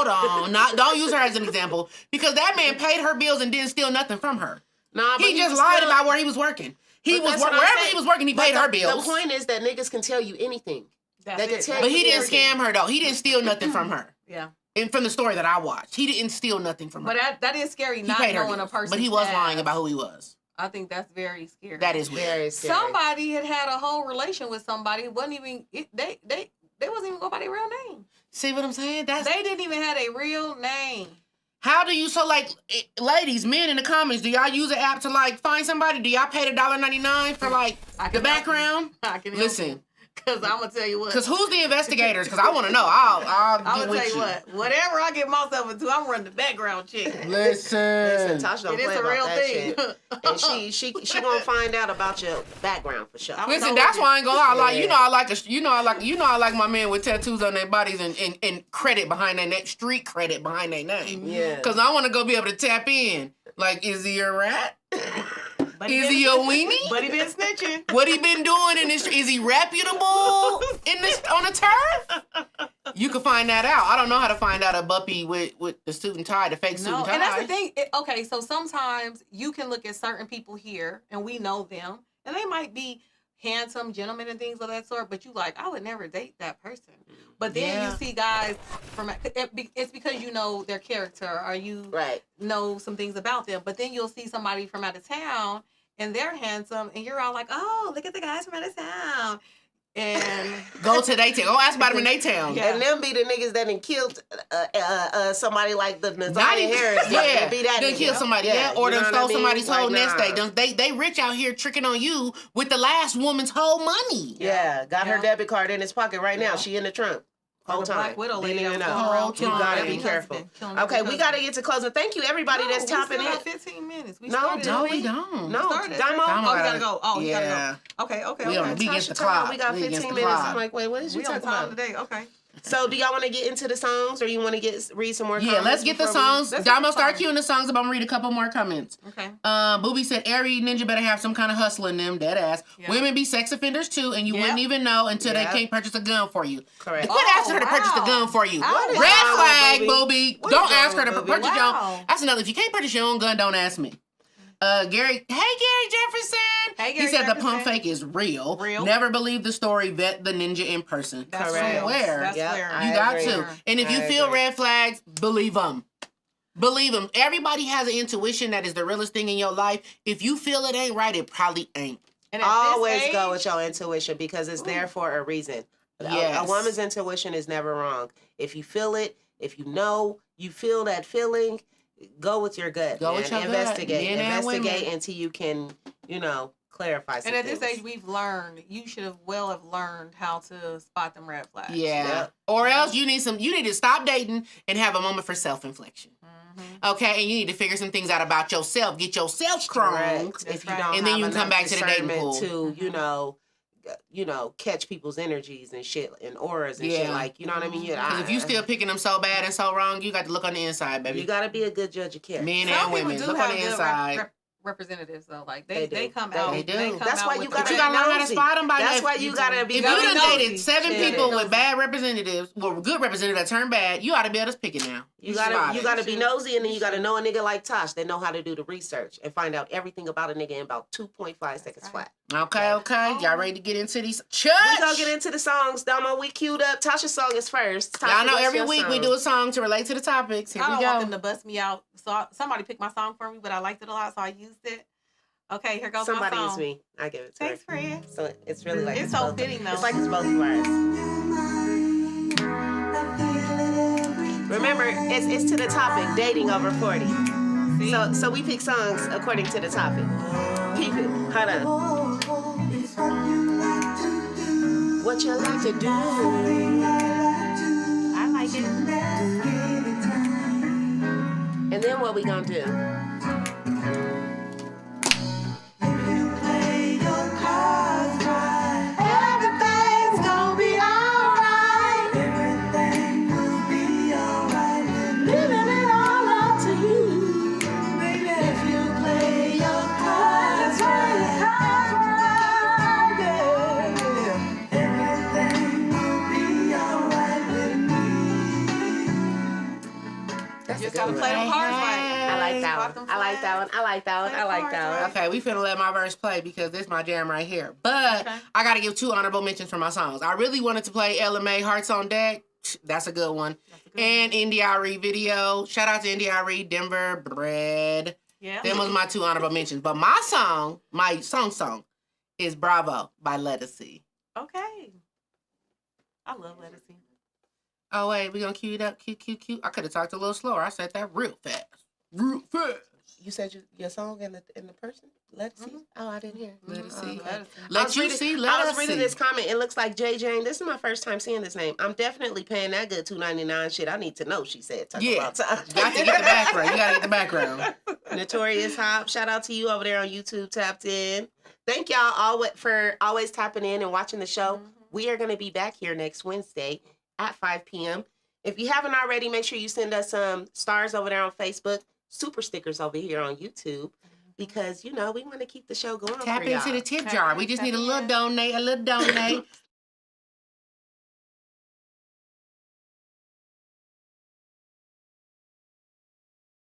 Speaker 1: on. Don't use her as an example because that man paid her bills and didn't steal nothing from her.
Speaker 3: Nah, but
Speaker 1: He just
Speaker 3: was
Speaker 1: lied
Speaker 3: still-
Speaker 1: about where he was working. He
Speaker 3: But
Speaker 1: was
Speaker 3: that's what I'm
Speaker 1: wherever
Speaker 3: saying.
Speaker 1: he was working. He
Speaker 3: But
Speaker 1: paid
Speaker 3: the-
Speaker 1: her bills.
Speaker 3: The point is that niggas can tell you anything.
Speaker 2: That's
Speaker 3: They can
Speaker 2: it.
Speaker 3: tell
Speaker 1: But he
Speaker 3: you
Speaker 1: didn't
Speaker 3: everything.
Speaker 1: scam her though. He didn't steal nothing from her.
Speaker 2: Yeah,
Speaker 1: And from the story that I watched, he didn't steal nothing from her.
Speaker 2: but that is scary.
Speaker 1: He
Speaker 2: Not
Speaker 1: paid her
Speaker 2: knowing a
Speaker 1: bills,
Speaker 2: person.
Speaker 1: but he was lying about who he was.
Speaker 2: I think that's very scary.
Speaker 1: That is weird.
Speaker 3: Very scary.
Speaker 2: Somebody had a whole relation with somebody. Wasn't even they wasn't even go by their real name.
Speaker 1: See what I'm saying? That's
Speaker 2: They didn't even have a real name.
Speaker 1: how do you ladies, men in the comments, do y'all use an app to like find somebody? Do y'all pay the $1.99 for like
Speaker 2: I
Speaker 1: the
Speaker 2: can
Speaker 1: background?
Speaker 2: I can
Speaker 1: Listen,
Speaker 2: because I'm gonna tell you what.
Speaker 1: because who's the investigators? Because I want to know. I'll
Speaker 2: I'm
Speaker 1: get
Speaker 2: gonna
Speaker 1: with
Speaker 2: tell you what. Whatever I get myself into, I'm running the background check.
Speaker 3: Listen,
Speaker 1: Listen.
Speaker 3: Tasha don't
Speaker 2: It
Speaker 3: play
Speaker 2: is a
Speaker 3: about
Speaker 2: real
Speaker 3: that
Speaker 2: thing.
Speaker 3: shit. And she gonna find out about your background for sure.
Speaker 1: Listen, that's why I ain't gonna lie. Like,
Speaker 3: Yeah.
Speaker 1: I like my men with tattoos on their bodies and credit behind their name, street credit behind their name.
Speaker 3: Yeah.
Speaker 1: Because I want to go be able to tap in. Like, is he a rat?
Speaker 2: But
Speaker 1: Is he a weenie?
Speaker 2: But he been snitching.
Speaker 1: What he been doing in this? Is he reputable in this on the turf? You can find that out. I don't know how to find out a buppy with the suit and tie, the fake suit and
Speaker 2: No,
Speaker 1: tie.
Speaker 2: and that's the thing. Okay, so sometimes you can look at certain people here, and we know them, and they might be handsome gentlemen and things of that sort, but you like, I would never date that person. But then
Speaker 1: Yeah.
Speaker 2: you see guys from it's because you know their character or you
Speaker 3: Right.
Speaker 2: know some things about them. But then you'll see somebody from out of town and they're handsome, and you're all like, oh, look at the guys from out of town. And
Speaker 1: Go to they town. Go ask about them in they town.
Speaker 2: Yeah.
Speaker 3: And them be the niggas that done killed somebody like the
Speaker 1: Not
Speaker 3: Nazaria
Speaker 1: even,
Speaker 3: Harris.
Speaker 1: yeah,
Speaker 3: They be that
Speaker 1: done
Speaker 3: nigga.
Speaker 1: kill somebody, yeah, or
Speaker 3: you
Speaker 1: done
Speaker 3: know
Speaker 1: stole
Speaker 3: what I mean?
Speaker 1: somebody's
Speaker 3: Like,
Speaker 1: whole nest
Speaker 3: nah.
Speaker 1: egg. They rich out here tricking on you with the last woman's whole money.
Speaker 3: Yeah, got her
Speaker 2: Yeah.
Speaker 3: debit card in his pocket right now.
Speaker 2: Yeah.
Speaker 3: She in the trunk. Whole
Speaker 2: the
Speaker 3: time.
Speaker 2: Black Widow
Speaker 3: Didn't
Speaker 2: lady
Speaker 3: even
Speaker 2: that was
Speaker 3: know.
Speaker 2: going around
Speaker 1: You
Speaker 2: killing
Speaker 3: gotta
Speaker 2: every
Speaker 3: be careful.
Speaker 2: husband, killing every
Speaker 3: Okay, we
Speaker 2: husband.
Speaker 3: got to get to closing. Thank you, everybody that's tapping
Speaker 2: we
Speaker 3: in.
Speaker 2: still have 15 minutes. We
Speaker 3: No,
Speaker 2: started.
Speaker 1: No,
Speaker 3: do
Speaker 1: we don't.
Speaker 3: No,
Speaker 2: Started.
Speaker 3: Damo.
Speaker 2: Oh, we gotta go. Oh, you
Speaker 1: yeah.
Speaker 2: gotta go. Okay.
Speaker 1: We
Speaker 2: okay.
Speaker 1: on- we against the
Speaker 3: Tasha, tell me
Speaker 1: clock.
Speaker 3: We got
Speaker 1: We against
Speaker 3: 15
Speaker 1: the
Speaker 3: minutes.
Speaker 1: clock.
Speaker 3: I'm like, wait, what did you
Speaker 2: We on
Speaker 3: talk
Speaker 2: time
Speaker 3: about?
Speaker 2: today. Okay.
Speaker 3: So do y'all want to get into the songs, or you want to read some more?
Speaker 1: Yeah, let's get the songs.
Speaker 2: Let's
Speaker 1: I'm
Speaker 2: get
Speaker 1: gonna
Speaker 2: the
Speaker 1: start
Speaker 2: songs.
Speaker 1: queuing the songs up. I'm gonna read a couple more comments.
Speaker 2: Okay.
Speaker 1: Booby said, "Every ninja better have some kind of hustle in them." Dead ass.
Speaker 2: Yep.
Speaker 1: Women be sex offenders too, and you
Speaker 2: Yep.
Speaker 1: wouldn't even know until
Speaker 3: Yep.
Speaker 1: they can't purchase a gun for you.
Speaker 3: Correct.
Speaker 1: Quit asking her to purchase the
Speaker 2: wow.
Speaker 1: gun for you.
Speaker 2: What is
Speaker 1: Red
Speaker 3: wrong with
Speaker 1: flag,
Speaker 3: Booby?
Speaker 1: Booby.
Speaker 3: What is
Speaker 1: Don't
Speaker 3: wrong
Speaker 1: ask her to
Speaker 3: with Booby?
Speaker 1: purchase your own.
Speaker 2: Wow.
Speaker 1: That's another. If you can't purchase your own gun, don't ask me. Gary, hey Gary Jefferson.
Speaker 2: Hey,
Speaker 1: He
Speaker 2: Gary
Speaker 1: said the
Speaker 2: Jefferson.
Speaker 1: pump fake is real.
Speaker 2: Real.
Speaker 1: Never believe the story. Vet the ninja in person.
Speaker 2: That's
Speaker 3: Correct.
Speaker 1: Swear.
Speaker 2: That's
Speaker 3: Yep,
Speaker 2: where.
Speaker 3: I
Speaker 1: You got
Speaker 3: agree.
Speaker 1: to. And if you
Speaker 3: I
Speaker 1: feel
Speaker 3: agree.
Speaker 1: red flags, believe them. Believe them. Everybody has an intuition that is the realest thing in your life. If you feel it ain't right, it probably ain't.
Speaker 2: And at this
Speaker 3: Always
Speaker 2: age,
Speaker 3: go with your intuition because it's there for a reason.
Speaker 1: Yes.
Speaker 3: A woman's intuition is never wrong. If you feel it, if you know, you feel that feeling, go with your gut.
Speaker 1: Go
Speaker 3: man.
Speaker 1: with your gut.
Speaker 3: Investigate.
Speaker 1: Men and
Speaker 3: Investigate
Speaker 1: women.
Speaker 3: until you can, clarify some
Speaker 2: And at
Speaker 3: things.
Speaker 2: this age, we've learned. You should have learned how to spot them red flags.
Speaker 1: Yeah.
Speaker 3: Yep.
Speaker 1: Or else you need to stop dating and have a moment for self-inflection.
Speaker 2: Mhm.
Speaker 1: Okay? And you need to figure some things out about yourself. Get yourself strong.
Speaker 3: Correct.
Speaker 2: That's
Speaker 3: If you
Speaker 2: right.
Speaker 3: don't
Speaker 1: And then
Speaker 3: have
Speaker 1: you can come
Speaker 3: enough
Speaker 1: back to the dating
Speaker 3: discernment
Speaker 1: pool.
Speaker 3: to,
Speaker 2: Mhm.
Speaker 3: catch people's energies and shit and auras and shit,
Speaker 1: Yeah.
Speaker 3: like, you know what I mean?
Speaker 1: Because if you still picking them so bad and so wrong, you got to look on the inside, baby.
Speaker 3: you got to be a good judge of character.
Speaker 1: Men
Speaker 2: Some
Speaker 1: and
Speaker 2: people
Speaker 1: women.
Speaker 2: do
Speaker 1: Look
Speaker 2: have
Speaker 1: on the
Speaker 2: good
Speaker 1: inside.
Speaker 2: representatives though. Like
Speaker 3: They
Speaker 2: they
Speaker 3: do.
Speaker 2: come
Speaker 3: They
Speaker 2: out.
Speaker 1: do.
Speaker 2: They come
Speaker 3: That's
Speaker 2: out
Speaker 3: why
Speaker 2: with
Speaker 3: you
Speaker 2: the
Speaker 1: But
Speaker 3: gotta
Speaker 1: you
Speaker 2: red-
Speaker 1: got to learn how to
Speaker 3: nosy.
Speaker 1: spot them by
Speaker 3: That's
Speaker 1: that.
Speaker 3: why you
Speaker 2: You
Speaker 3: got to
Speaker 2: do.
Speaker 3: be
Speaker 1: If you
Speaker 2: gotta
Speaker 1: done
Speaker 2: be
Speaker 3: nosy.
Speaker 1: dated
Speaker 2: nosy.
Speaker 1: 7
Speaker 3: Yeah.
Speaker 1: people
Speaker 2: Nosy.
Speaker 1: with bad representatives, good representatives that turn bad, you ought to be able to pick it now.
Speaker 3: You
Speaker 1: spot
Speaker 3: gotta
Speaker 1: it.
Speaker 3: be
Speaker 2: should.
Speaker 3: nosy, and then
Speaker 2: You
Speaker 3: you gotta
Speaker 2: should.
Speaker 3: know a nigga like Tosh that know how to do the research and find out everything about a nigga in about 2.5 seconds
Speaker 2: right.
Speaker 3: flat.
Speaker 1: Okay. Y'all ready to get into these? Church!
Speaker 3: We gonna get into the songs. Damo, we queued up. Tasha's song is first. Tasha,
Speaker 1: Y'all know
Speaker 3: what's
Speaker 1: every
Speaker 3: your
Speaker 1: week we
Speaker 3: song?
Speaker 1: do a song to relate to the topics. Here
Speaker 2: I
Speaker 1: we
Speaker 2: don't want them
Speaker 1: go.
Speaker 2: to bust me out. So somebody picked my song for me, but I liked it a lot, so I used it. Okay, here goes
Speaker 3: Somebody
Speaker 2: my
Speaker 3: is
Speaker 2: song.
Speaker 3: me. I give it to
Speaker 2: Thanks,
Speaker 3: her.
Speaker 2: friend.
Speaker 3: So it's really like
Speaker 2: It's so
Speaker 3: both.
Speaker 2: fitting, though.
Speaker 3: It's like it's both of ours. Remember, it's to the topic, dating over 40.
Speaker 2: See?
Speaker 3: So we pick songs according to the topic. Keep it. Hold on. What you like to do?
Speaker 2: I like it.
Speaker 3: And then what we gonna do? Everything's gonna be alright. Leaving it all up to you. If you play your cards right, That's
Speaker 2: You
Speaker 3: a
Speaker 2: just gotta
Speaker 3: good
Speaker 2: play
Speaker 3: one.
Speaker 2: them cards right.
Speaker 3: I like that
Speaker 2: Spot
Speaker 3: one.
Speaker 2: them
Speaker 3: I like that one.
Speaker 2: flags.
Speaker 3: I like that one. I like that one.
Speaker 1: Okay, we finna let my verse play because this is my jam right here. But
Speaker 2: Okay.
Speaker 1: I gotta give 2 honorable mentions for my songs. I really wanted to play LMA Hearts on Deck. That's a good one.
Speaker 2: That's a good
Speaker 1: And NDRE video. Shout out to NDRE, Denver, Bread.
Speaker 2: Yeah.
Speaker 1: Them was my 2 honorable mentions. But my song, song, is Bravo by Lettucey.
Speaker 2: Okay. I love Lettucey.
Speaker 1: Oh, wait, we gonna cue it up? Cue. I could have talked a little slower. I said that real fast. Real fast.
Speaker 3: You said your song and the person? Let's see. Oh, I didn't hear.
Speaker 1: Let us see.
Speaker 2: Lettucey.
Speaker 1: Let you see, let
Speaker 3: I was
Speaker 1: us
Speaker 3: reading
Speaker 1: see.
Speaker 3: this comment. It looks like J. Jane. This is my first time seeing this name. I'm definitely paying that good $2.99 shit. I need to know, she said. Talk
Speaker 1: Yeah.
Speaker 3: about time.
Speaker 1: You got to get the background. You gotta get the background.
Speaker 3: Notorious Hop. Shout out to you over there on YouTube, tapped in. Thank y'all for always tapping in and watching the show.
Speaker 2: Mhm.
Speaker 3: We are going to be back here next Wednesday at 5 p.m. If you haven't already, make sure you send us some stars over there on Facebook, super stickers over here on YouTube, because, we want to keep the show going
Speaker 1: Tap
Speaker 3: for y'all.
Speaker 1: into the tip
Speaker 2: Tap
Speaker 1: jar.
Speaker 2: in,
Speaker 1: We just
Speaker 2: tap
Speaker 1: need a little
Speaker 2: in.
Speaker 1: donate,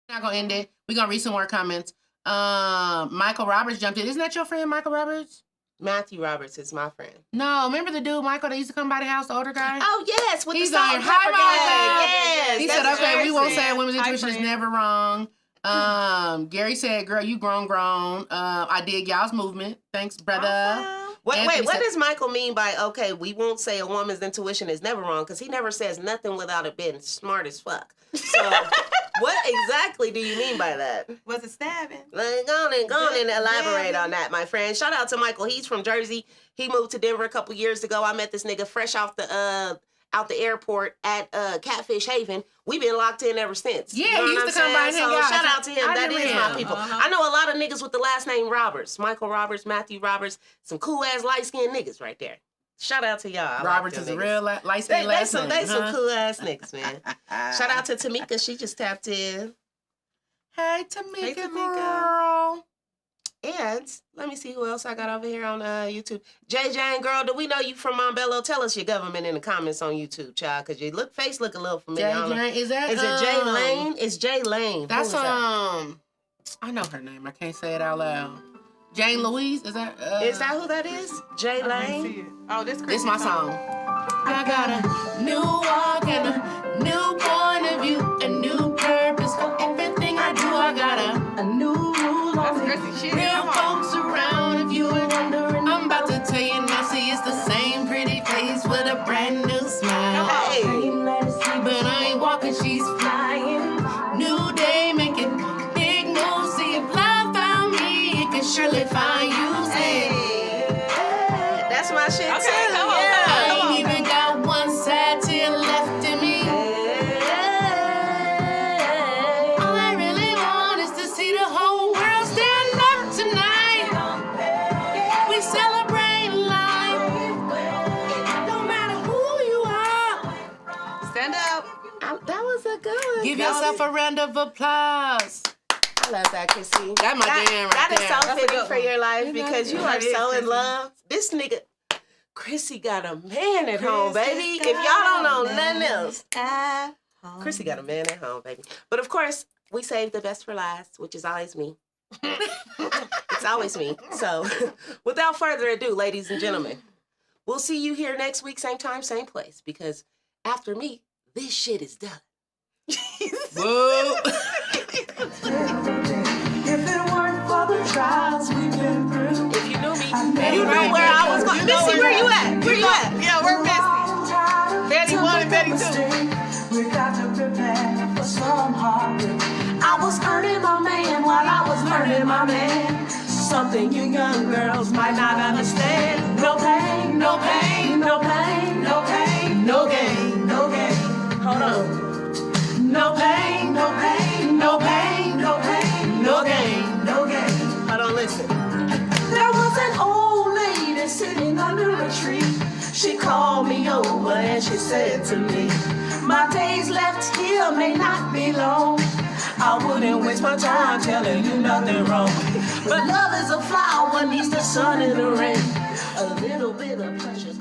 Speaker 1: Not gonna end it. We're gonna read some more comments. Michael Roberts jumped in. Isn't that your friend, Michael Roberts?
Speaker 3: Matthew Roberts is my friend.
Speaker 1: No, remember the dude, Michael, that used to come by the house, the older guy?
Speaker 3: Oh, yes, with
Speaker 1: He's
Speaker 3: the
Speaker 1: on
Speaker 3: salt
Speaker 1: here.
Speaker 3: and pepper
Speaker 1: Hi,
Speaker 3: gang.
Speaker 1: Michael.
Speaker 3: Yes,
Speaker 1: He
Speaker 3: that's
Speaker 1: said, okay, we won't
Speaker 3: Jackson.
Speaker 1: say a women's
Speaker 2: Hi,
Speaker 1: intuition is
Speaker 2: friend.
Speaker 1: never wrong. Gary said, girl, you grown. I dig y'all's movement. Thanks, brother.
Speaker 2: Awesome.
Speaker 3: Wait,
Speaker 1: Anthony
Speaker 3: what
Speaker 1: said-
Speaker 3: does Michael mean by, okay, we won't say a woman's intuition is never wrong? Because he never says nothing without it being smart as fuck. So, what exactly do you mean by that?
Speaker 2: Was it stabbing?
Speaker 3: Like, go on and elaborate
Speaker 2: Yeah.
Speaker 3: on that, my friend. Shout out to Michael. He's from Jersey. He moved to Denver a couple years ago. I met this nigga fresh off the airport at Catfish Haven. We've been locked in ever since.
Speaker 1: Yeah,
Speaker 3: You know
Speaker 1: he
Speaker 3: what
Speaker 1: used to
Speaker 3: I'm
Speaker 1: come by
Speaker 3: saying?
Speaker 1: and hang
Speaker 3: So
Speaker 1: out.
Speaker 3: shout out to him.
Speaker 1: I
Speaker 3: That
Speaker 1: remember
Speaker 3: is my
Speaker 1: him.
Speaker 3: people.
Speaker 2: Uh-huh.
Speaker 3: I know a lot of niggas with the last name Roberts. Michael Roberts, Matthew Roberts. Some cool ass light skinned niggas right there. Shout out to y'all. I
Speaker 1: Roberts
Speaker 3: like
Speaker 1: is
Speaker 3: them
Speaker 1: a
Speaker 3: niggas.
Speaker 1: real light skin
Speaker 3: They
Speaker 1: last
Speaker 3: some
Speaker 1: name, huh?
Speaker 3: cool ass niggas, man. Shout out to Tamika. She just tapped in.
Speaker 1: Hey, Tamika,
Speaker 2: Hey, Tamika.
Speaker 1: girl.
Speaker 3: And let me see who else I got over here on YouTube. J Jane, girl, do we know you from Montbello? Tell us your government in the comments on YouTube, child, because your face look a little familiar. I don't know.
Speaker 1: Jane, is that?
Speaker 3: Is it Jay Lane? It's Jay Lane.
Speaker 1: That's
Speaker 3: Who is that?
Speaker 1: I know her name. I can't say it out loud. Jane Louise, is that?
Speaker 3: Is that who that is? Jay
Speaker 2: I can't see
Speaker 3: Lane.
Speaker 2: it. Oh, this
Speaker 1: This my song. I got a new walk and a new point of view, a new purpose for everything I do. I got a new rule
Speaker 2: That's
Speaker 1: on it.
Speaker 2: Chrissy shit.
Speaker 1: Real
Speaker 2: Come on.
Speaker 1: folks around. If you were wondering, I'm about to tell you now. See, it's the same pretty face with a brand new smile.
Speaker 3: Hey.
Speaker 1: But I ain't walking, she's flying. New day, making big moves. See, if love found me, it can surely find you. Say,
Speaker 3: That's my shit
Speaker 2: Okay,
Speaker 3: too.
Speaker 2: come on,
Speaker 3: Yeah.
Speaker 1: I
Speaker 2: come on.
Speaker 1: ain't even got one sad tear left in me. All I really want is to see the whole world stand up tonight. We celebrate life. No matter who you are.
Speaker 2: Stand up.
Speaker 3: That was a good one.
Speaker 1: Give yourself a round of applause.
Speaker 3: I love that, Chrissy.
Speaker 1: That my jam right
Speaker 3: That is
Speaker 1: there.
Speaker 3: so
Speaker 2: That's a
Speaker 3: fitting
Speaker 2: good
Speaker 3: for
Speaker 2: one.
Speaker 3: your life
Speaker 1: You
Speaker 3: because you
Speaker 1: know,
Speaker 3: are
Speaker 2: it is,
Speaker 3: so in
Speaker 2: Chrissy.
Speaker 3: love. This nigga, Chrissy got a man at home, baby. If y'all don't know nothing else, Chrissy got a man at home, baby. But of course, we save the best for last, which is always me. It's always me. So, without further ado, ladies and gentlemen, we'll see you here next week, same time, same place. Because after me, this shit is done.
Speaker 1: Whoa.
Speaker 4: If it weren't for the trials we've been through,
Speaker 3: If you knew me,
Speaker 1: That's
Speaker 3: you knew
Speaker 1: right.
Speaker 3: where I was going.
Speaker 1: You know
Speaker 3: Missy,
Speaker 1: it.
Speaker 3: where you at? Where you at?
Speaker 2: Yeah, we're Misty. Betty 1 and Betty 2.
Speaker 4: we got to prepare for some heartbreak. I was earning my man while I was learning my man. Something you young girls might not understand. No pain, no pain, no pain, no pain, no gain, no gain.
Speaker 3: Hold on.
Speaker 4: No pain, no pain, no pain, no pain, no gain, no gain.
Speaker 3: Hold on, listen.
Speaker 4: There was an old lady sitting under a tree. She called me over and she said to me, my days left here may not be long. I wouldn't waste my time telling you nothing wrong. But love is a flower, needs the sun and the rain. A little bit of precious.